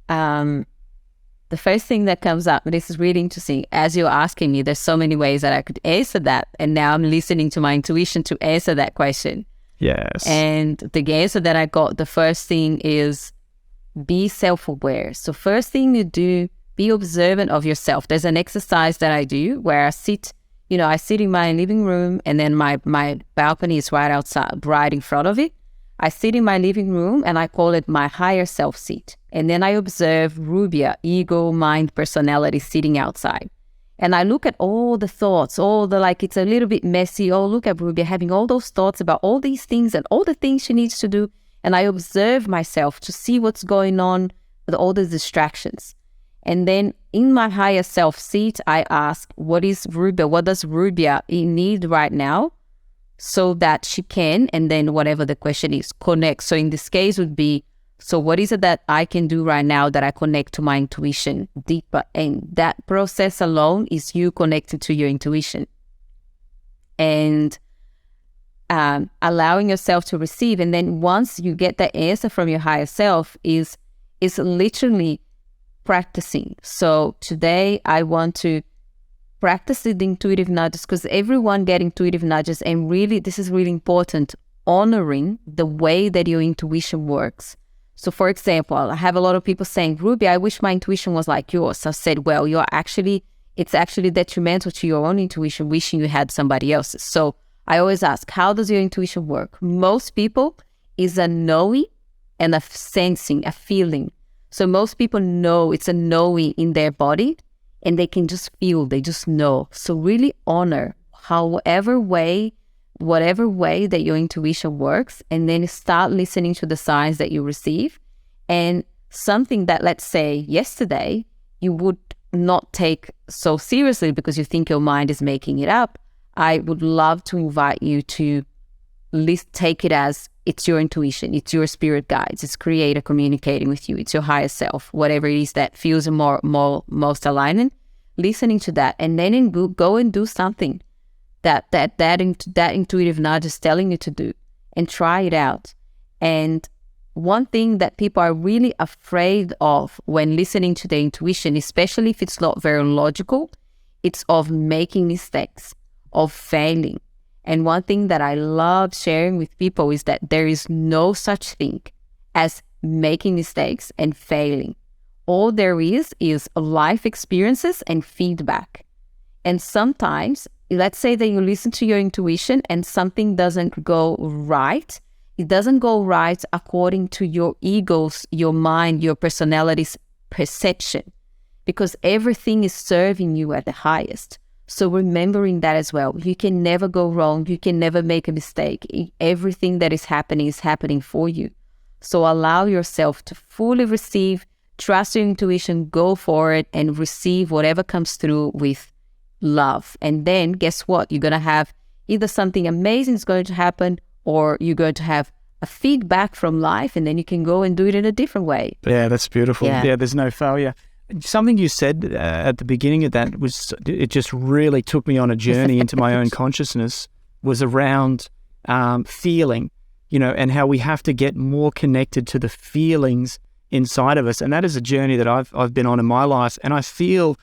S2: The first thing that comes up, and this is really interesting, as you're asking me, there's so many ways that I could answer that. And now I'm listening to my intuition to answer that question.
S1: Yes.
S2: And the answer that I got, the first thing is be self-aware. So first thing you do, be observant of yourself. There's an exercise that I do where I sit in my living room, and then my balcony is right outside, right in front of it. I sit in my living room and I call it my higher self seat. And then I observe Rubia, ego, mind, personality sitting outside. And I look at all the thoughts, it's a little bit messy. Oh, look at Rubia having all those thoughts about all these things and all the things she needs to do. And I observe myself to see what's going on with all the distractions. And then in my higher self seat, I ask, what does Rubia need right now so that she can, and then whatever the question is, connect. So in this case would be, so what is it that I can do right now that I connect to my intuition deeper? And that process alone is you connecting to your intuition. And allowing yourself to receive. And then once you get the answer from your higher self is literally practicing. So today I want to practice the intuitive nudges, because everyone get intuitive nudges, and really this is really important, honoring the way that your intuition works. So for example, I have a lot of people saying, Ruby, I wish my intuition was like yours. I said, well, you're actually it's actually detrimental to your own intuition, wishing you had somebody else's. So I always ask, how does your intuition work? Most people is a knowing and a sensing, a feeling. So most people know it's a knowing in their body, and they can just feel, they just know. So really honor whatever way that your intuition works, and then start listening to the signs that you receive. And something that, let's say, yesterday, you would not take so seriously because you think your mind is making it up, I would love to invite you to at least take it as it's your intuition, it's your spirit guides, it's creator communicating with you, it's your higher self, whatever it is that feels most aligning, listening to that, and then go and do something that intuitive nudge is telling you to do, and try it out. And one thing that people are really afraid of when listening to their intuition, especially if it's not very logical, it's of making mistakes, of failing. And one thing that I love sharing with people is that there is no such thing as making mistakes and failing. All there is life experiences and feedback. And sometimes, let's say that you listen to your intuition and something doesn't go right. It doesn't go right according to your ego's, your mind, your personality's perception, because everything is serving you at the highest. So remembering that as well, you can never go wrong. You can never make a mistake. Everything that is happening for you. So allow yourself to fully receive, trust your intuition, go for it, and receive whatever comes through with love. And then guess what? You're going to have either something amazing is going to happen, or you're going to have a feedback from life, and then you can go and do it in a different way.
S1: Yeah, that's beautiful. Yeah, there's no failure. Something you said at the beginning of that it just really took me on a journey into my own consciousness, was around feeling, and how we have to get more connected to the feelings inside of us. And that is a journey that I've been on in my life. And I feel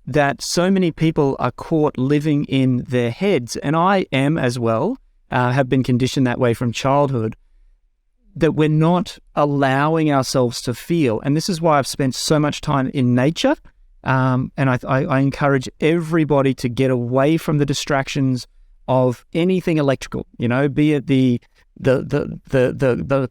S1: that so many people are caught living in their heads, and I am as well, have been conditioned that way from childhood, that we're not allowing ourselves to feel. And this is why I've spent so much time in nature. And I encourage everybody to get away from the distractions of anything electrical, be it the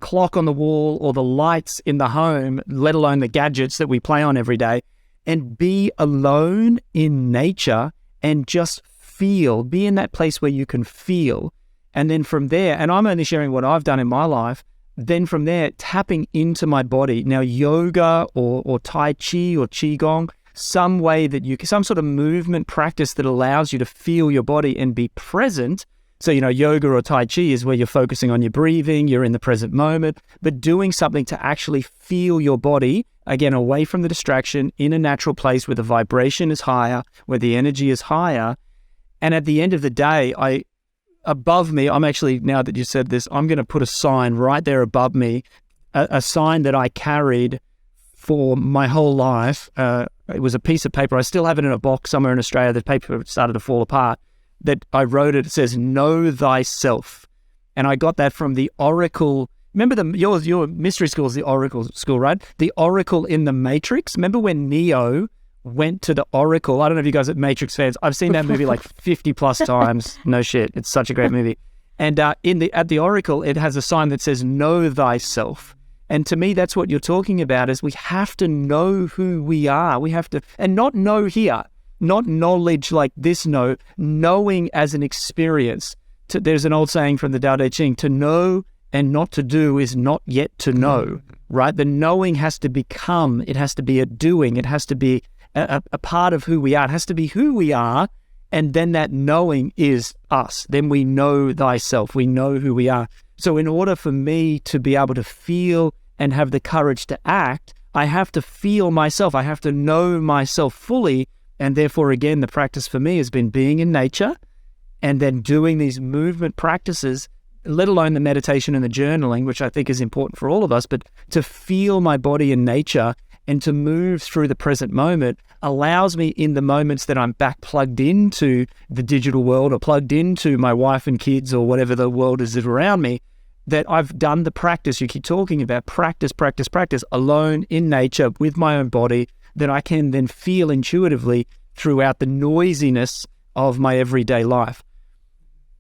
S1: clock on the wall or the lights in the home, let alone the gadgets that we play on every day, and be alone in nature and just feel, be in that place where you can feel. And then from there, and I'm only sharing what I've done in my life, then from there, tapping into my body. Now, yoga or Tai Chi or Qigong, some way that some sort of movement practice that allows you to feel your body and be present. So, yoga or Tai Chi is where you're focusing on your breathing, you're in the present moment, but doing something to actually feel your body, again, away from the distraction, in a natural place where the vibration is higher, where the energy is higher. And at the end of the day, above me, I'm actually, now that you said this, I'm going to put a sign right there above me, a sign that I carried for my whole life. It was a piece of paper. I still have it in a box somewhere in Australia. The paper started to fall apart. That I wrote it. It says, "Know thyself." And I got that from the Oracle. Remember your mystery school is the Oracle school, right? The Oracle in the Matrix. Remember when Neo went to the Oracle? I don't know if you guys are Matrix fans. I've seen that movie like 50 plus times. No shit. It's such a great movie. And at the Oracle, it has a sign that says, "Know thyself." And to me, that's what you're talking about, is we have to know who we are. We have to, and not know here, not knowledge like this, knowing as an experience. There's an old saying from the Tao Te Ching, to know and not to do is not yet to know, right? The knowing has to become, it has to be a doing, it has to be a part of who we are. It has to be who we are, and then that knowing is us. Then we know thyself. We know who we are. So in order for me to be able to feel and have the courage to act, I have to feel myself. I have to know myself fully. And therefore, again, the practice for me has been being in nature and then doing these movement practices, let alone the meditation and the journaling, which I think is important for all of us, but to feel my body in nature and to move through the present moment allows me, in the moments that I'm back plugged into the digital world or plugged into my wife and kids or whatever the world is around me, that I've done the practice you keep talking about, practice alone in nature with my own body, that I can then feel intuitively, throughout the noisiness of my everyday life.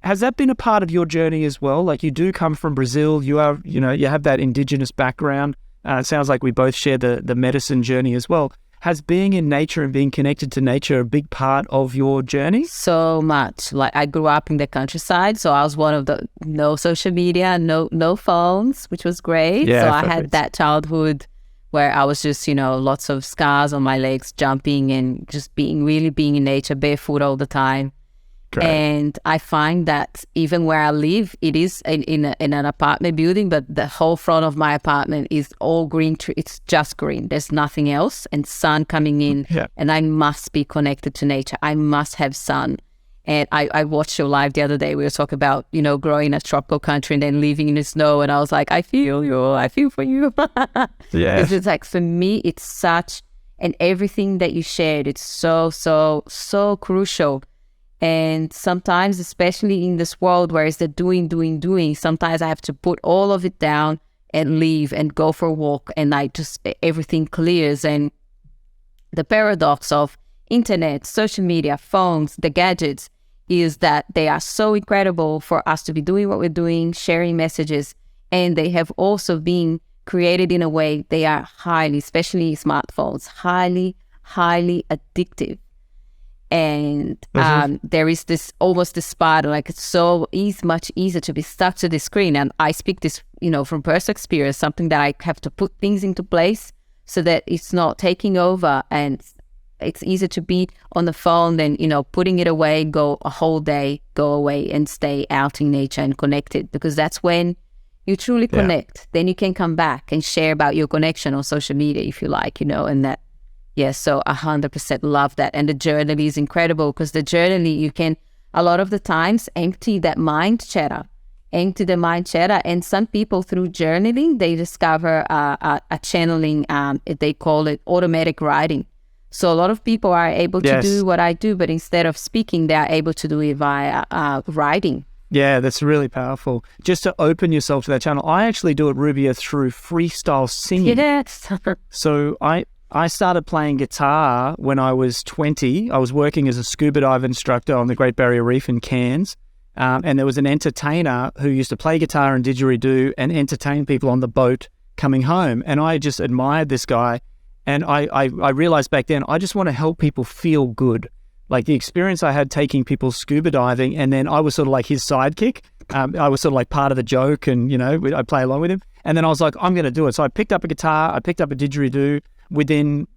S1: Has that been a part of your journey as well? Like, you do come from Brazil, you have that indigenous background. It sounds like we both share the medicine journey as well. Has being in nature and being connected to nature a big part of your journey?
S2: So much. Like, I grew up in the countryside, so I was one of the no social media, no phones, which was great.
S1: Yeah,
S2: so
S1: perfect.
S2: I had that childhood where I was just, lots of scars on my legs, jumping and just being in nature, barefoot all the time.
S1: Great.
S2: And I find that even where I live, it is in an apartment building, but the whole front of my apartment is all green. It's just green. There's nothing else, and sun coming in.
S1: Yeah.
S2: And I must be connected to nature. I must have sun. And I watched your live the other day. We were talking about, growing in a tropical country and then living in the snow. And I was like, I feel you. I feel for you.
S1: Yeah.
S2: It's just like, for me, it's such, and everything that you shared, it's so, so, so crucial. And sometimes, especially in this world where it's the doing, sometimes I have to put all of it down and leave and go for a walk, and everything clears. And the paradox of internet, social media, phones, the gadgets, is that they are so incredible for us to be doing what we're doing, sharing messages, and they have also been created in a way they are highly, especially smartphones, highly, highly addictive. And there is this almost this spot, like, it's so much easier to be stuck to the screen. And I speak this, from personal experience, something that I have to put things into place so that it's not taking over, and it's easier to be on the phone than, putting it away, go a whole day, go away and stay out in nature and connected, because that's when you truly connect. Then you can come back and share about your connection on social media if you like, and that. Yeah, so 100% love that. And the journal is incredible, because the journal, you can, a lot of the times, empty the mind chatter. And some people, through journaling, they discover a channeling, they call it automatic writing. So a lot of people are able to do what I do, but instead of speaking, they are able to do it via writing.
S1: Yeah, that's really powerful. Just to open yourself to that channel. I actually do it, Rubia, through freestyle singing.
S2: Yes.
S1: So I started playing guitar when I was 20. I was working as a scuba dive instructor on the Great Barrier Reef in Cairns. And there was an entertainer who used to play guitar and didgeridoo and entertain people on the boat coming home. And I just admired this guy. And I realized back then, I just want to help people feel good. Like, the experience I had taking people scuba diving, and then I was sort of like his sidekick. I was sort of like part of the joke, and, I play along with him. And then I was like, I'm going to do it. So I picked up a guitar, I picked up a didgeridoo. Within,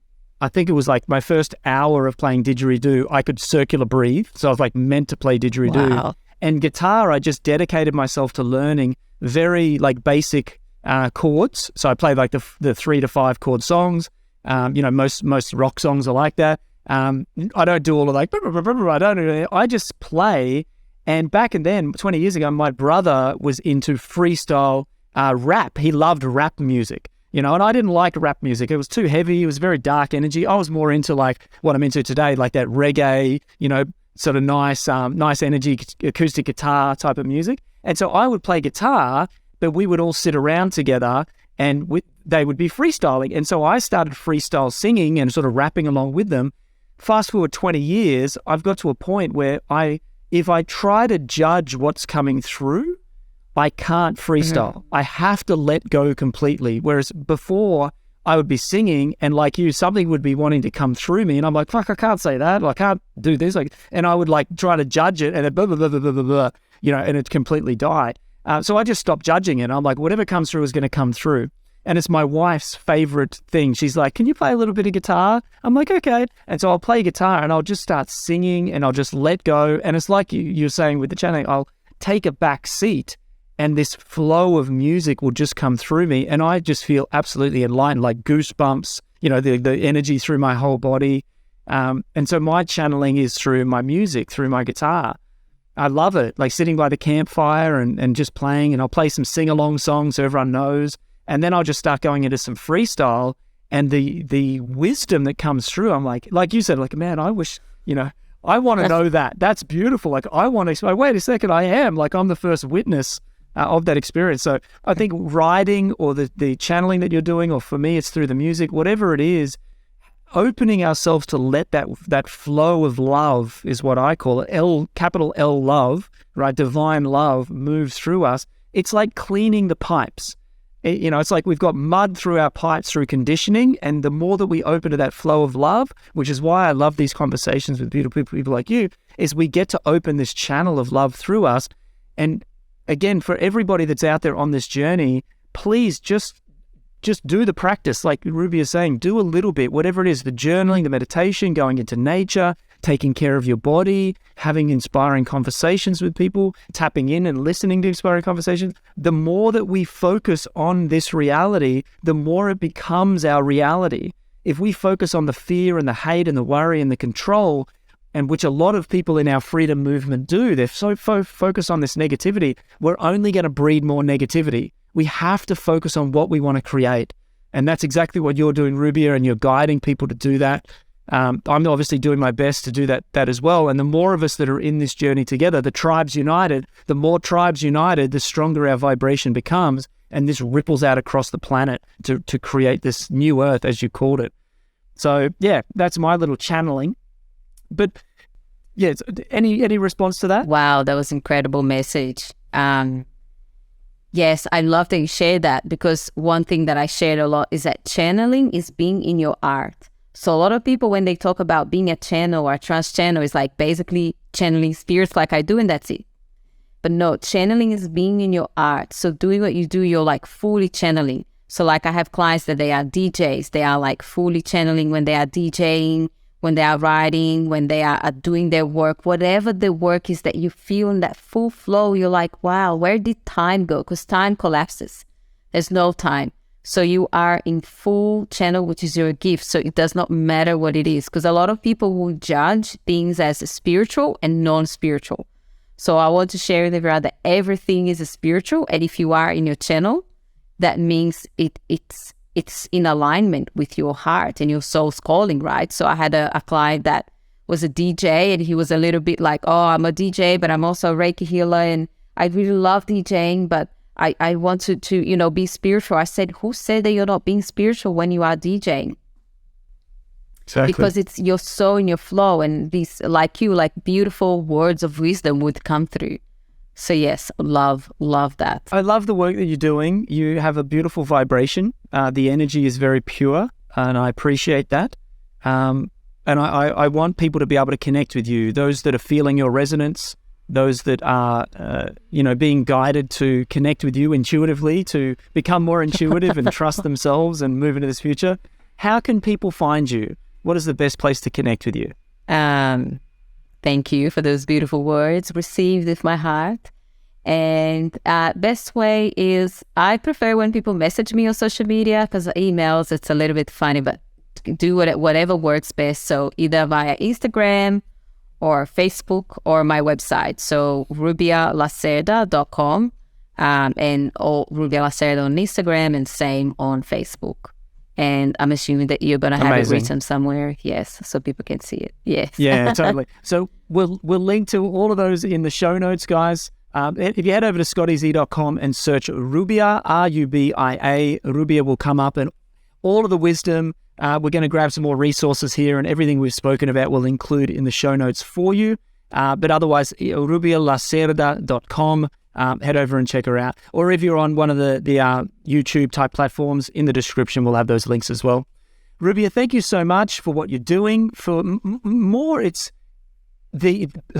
S1: I think it was like my first hour of playing didgeridoo, I could circular breathe. So I was like meant to play didgeridoo. Wow. And guitar, I just dedicated myself to learning very like basic chords. So I played like the 3 to 5 chord songs. Most rock songs are like that. I don't do all of like, I just play. And back then, 20 years ago, my brother was into freestyle rap. He loved rap music. And I didn't like rap music. It was too heavy. It was very dark energy. I was more into like what I'm into today, like that reggae, sort of nice energy, acoustic guitar type of music. And so I would play guitar, but we would all sit around together and they would be freestyling. And so I started freestyle singing and sort of rapping along with them. Fast forward 20 years, I've got to a point where if I try to judge what's coming through, I can't freestyle. Mm-hmm. I have to let go completely. Whereas before, I would be singing, and like you, something would be wanting to come through me, and I'm like, fuck, I can't say that. I can't do this. And I would like try to judge it, and it blah, blah, blah, blah, blah, blah, and it completely died. So I just stopped judging it. I'm like, whatever comes through is going to come through. And it's my wife's favorite thing. She's like, can you play a little bit of guitar? I'm like, okay. And so I'll play guitar, and I'll just start singing, and I'll just let go. And it's like you're saying with the channeling, I'll take a back seat, and this flow of music will just come through me, and I just feel absolutely enlightened, like goosebumps, the energy through my whole body. And so my channeling is through my music, through my guitar. I love it, like sitting by the campfire and just playing, and I'll play some sing-along songs so everyone knows, and then I'll just start going into some freestyle, and the wisdom that comes through, I'm like you said, like, man, I wish, I want to know that. That's beautiful. Like, I want to, wait a second, I'm the first witness of that experience. So I think writing or the channeling that you're doing, or for me, it's through the music, whatever it is, opening ourselves to let that flow of love is what I call it, capital L love, right? Divine love moves through us. It's like cleaning the pipes. It's like we've got mud through our pipes through conditioning, and the more that we open to that flow of love, which is why I love these conversations with beautiful people like you, is we get to open this channel of love through us. And again, for everybody that's out there on this journey, please just do the practice. Like Rubia is saying, do a little bit, whatever it is, the journaling, the meditation, going into nature, taking care of your body, having inspiring conversations with people, tapping in and listening to inspiring conversations. The more that we focus on this reality, the more it becomes our reality. If we focus on the fear and the hate and the worry and the control, and which a lot of people in our freedom movement do, they're so focused on this negativity, we're only going to breed more negativity. We have to focus on what we want to create. And that's exactly what you're doing, Rubia, and you're guiding people to do that. I'm obviously doing my best to do that as well. And the more of us that are in this journey together, the tribes united, the more tribes united, the stronger our vibration becomes. And this ripples out across the planet to create this new earth, as you called it. So yeah, that's my little channeling. But yeah, any response to that?
S2: Wow, that was an incredible message. Yes, I love that you shared that, because one thing that I shared a lot is that channeling is being in your art. So a lot of people, when they talk about being a channel or a trance channel, is like basically channeling spirits like I do, and that's it. But no, channeling is being in your art. So doing what you do, you're like fully channeling. So like I have clients that they are DJs. They are like fully channeling when they are DJing, when they are writing, when they are doing their work, whatever the work is that you feel in that full flow, you're like, wow, where did time go? Because time collapses. There's no time. So you are in full channel, which is your gift. So it does not matter what it is, because a lot of people will judge things as spiritual and non-spiritual. So I want to share with everyone that everything is spiritual. And if you are in your channel, that means it's in alignment with your heart and your soul's calling, right? So I had a client that was a DJ, and he was a little bit like, oh, I'm a DJ, but I'm also a Reiki healer, and I really love DJing, but I want to be spiritual. I said, who said that you're not being spiritual when you are DJing?
S1: Exactly.
S2: Because you're so in your flow, and these, like beautiful words of wisdom would come through. So yes, love that.
S1: I love the work that you're doing. You have a beautiful vibration. The energy is very pure, and I appreciate that. And I want people to be able to connect with you. Those that are feeling your resonance, those that are, being guided to connect with you intuitively, to become more intuitive and trust themselves and move into this future. How can people find you? What is the best place to connect with you?
S2: Thank you for those beautiful words received with my heart. And best way is, I prefer when people message me on social media, because emails, it's a little bit funny, but do whatever works best. So either via Instagram or Facebook or my website. So rubialacerda.com and Rubia Lacierda on Instagram, and same on Facebook. And I'm assuming that you're going to have it written somewhere. Yes, so people can see it. Yes.
S1: Yeah, totally. So we'll link to all of those in the show notes, guys. If you head over to scottyze.com and search Rubia, Rubia, Rubia will come up, and all of the wisdom. We're going to grab some more resources here, and everything we've spoken about will include in the show notes for you. But otherwise, rubialacerda.com. Head over and check her out. Or if you're on one of the YouTube type platforms, in the description, we'll have those links as well. Rubia, thank you so much for what you're doing. For more, it's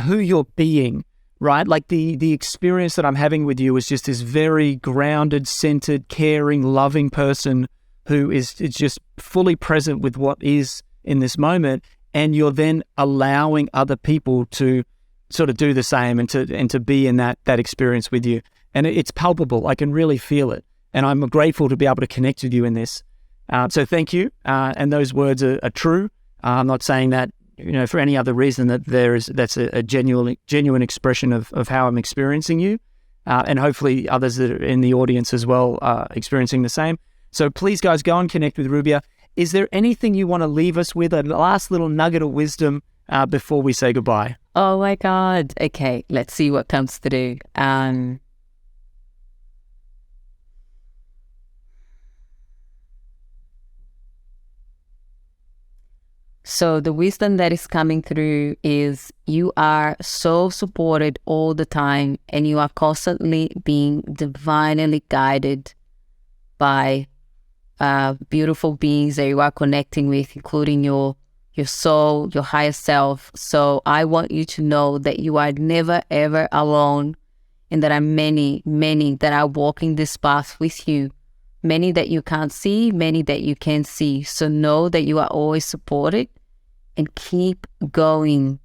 S1: who you're being, right? Like the experience that I'm having with you is just this very grounded, centered, caring, loving person who is just fully present with what is in this moment. And you're then allowing other people to sort of do the same and to be in that experience with you. And it's palpable. I can really feel it. And I'm grateful to be able to connect with you in this. So thank you. And those words are true. I'm not saying that, for any other reason, that's a genuine expression of how I'm experiencing you. And hopefully others that are in the audience as well are experiencing the same. So please, guys, go and connect with Rubia. Is there anything you want to leave us with, a last little nugget of wisdom before we say goodbye?
S2: Oh my God. Okay, let's see what comes through. So the wisdom that is coming through is you are so supported all the time, and you are constantly being divinely guided by beautiful beings that you are connecting with, including your soul, your higher self. So I want you to know that you are never, ever alone, and there are many, many that are walking this path with you. Many that you can't see, many that you can see. So know that you are always supported, and keep going.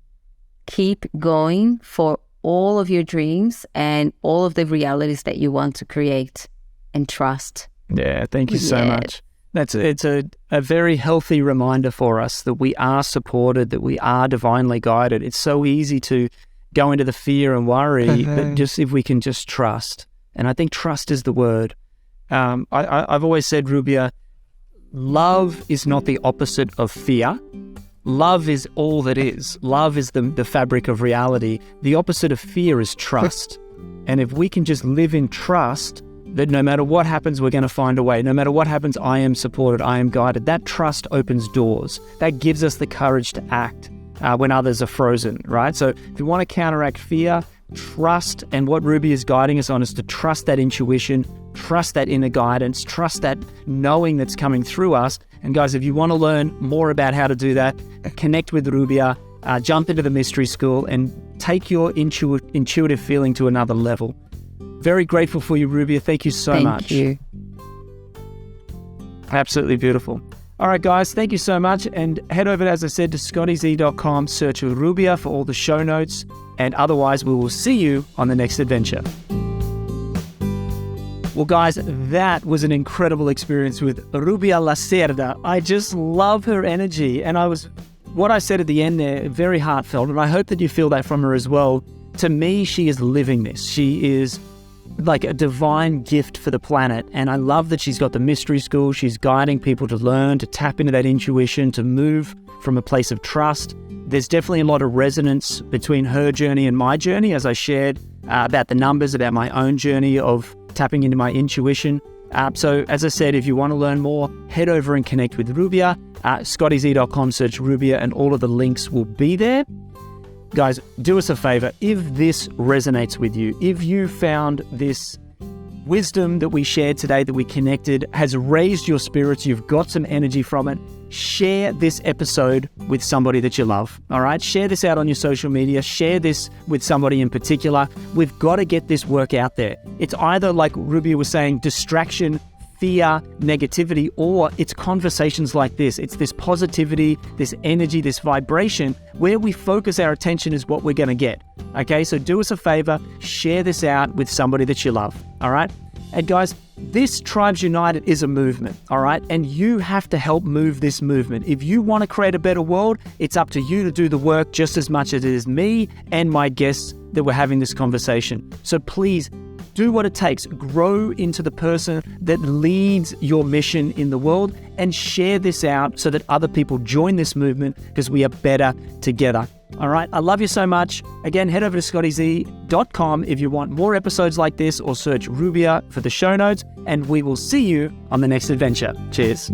S2: Keep going for all of your dreams and all of the realities that you want to create, and trust.
S1: Yeah, thank you so much. It's a very healthy reminder for us that we are supported, that we are divinely guided. It's so easy to go into the fear and worry, but just if we can just trust. And I think trust is the word. I've always said, Rubia, love is not the opposite of fear. Love is all that is. Love is the fabric of reality. The opposite of fear is trust. And if we can just live in trust that no matter what happens, we're going to find a way. No matter what happens, I am supported, I am guided. That trust opens doors. That gives us the courage to act when others are frozen, right? So if you want to counteract fear, trust. And what Ruby is guiding us on is to trust that intuition, trust that inner guidance, trust that knowing that's coming through us. And guys, if you want to learn more about how to do that, connect with Rubia, jump into the mystery school, and take your intuitive feeling to another level. Very grateful for you, Rubia. Thank you so much.
S2: Thank you.
S1: Absolutely beautiful. All right, guys, thank you so much. And head over, as I said, to scottyze.com, search for Rubia for all the show notes. And otherwise, we will see you on the next adventure. Well, guys, that was an incredible experience with Rubia Lacierda. I just love her energy. And what I said at the end there, very heartfelt. And I hope that you feel that from her as well. To me, she is living this. She is like a divine gift for the planet. And I love that she's got the mystery school. She's guiding people to learn, to tap into that intuition, to move from a place of trust. There's definitely a lot of resonance between her journey and my journey, as I shared about the numbers, about my own journey of tapping into my intuition. So as I said, if you want to learn more, head over and connect with Rubia. scottyze.com, search Rubia, and all of the links will be there. Guys, do us a favor. If this resonates with you, if you found this wisdom that we shared today, that we connected, has raised your spirits, you've got some energy from it, share this episode with somebody that you love, all right? Share this out on your social media. Share this with somebody in particular. We've got to get this work out there. It's either, like Rubia was saying, distraction, fear, negativity, or it's conversations like this. It's this positivity, this energy, this vibration. Where we focus our attention is what we're going to get. Okay, so do us a favor, share this out with somebody that you love. All right. And guys, this Tribes United is a movement. All right. And you have to help move this movement. If you want to create a better world, it's up to you to do the work just as much as it is me and my guests that we're having this conversation. So please, do what it takes. Grow into the person that leads your mission in the world, and share this out so that other people join this movement, because we are better together. All right. I love you so much. Again, head over to scottyze.com if you want more episodes like this, or search Rubia for the show notes, and we will see you on the next adventure. Cheers.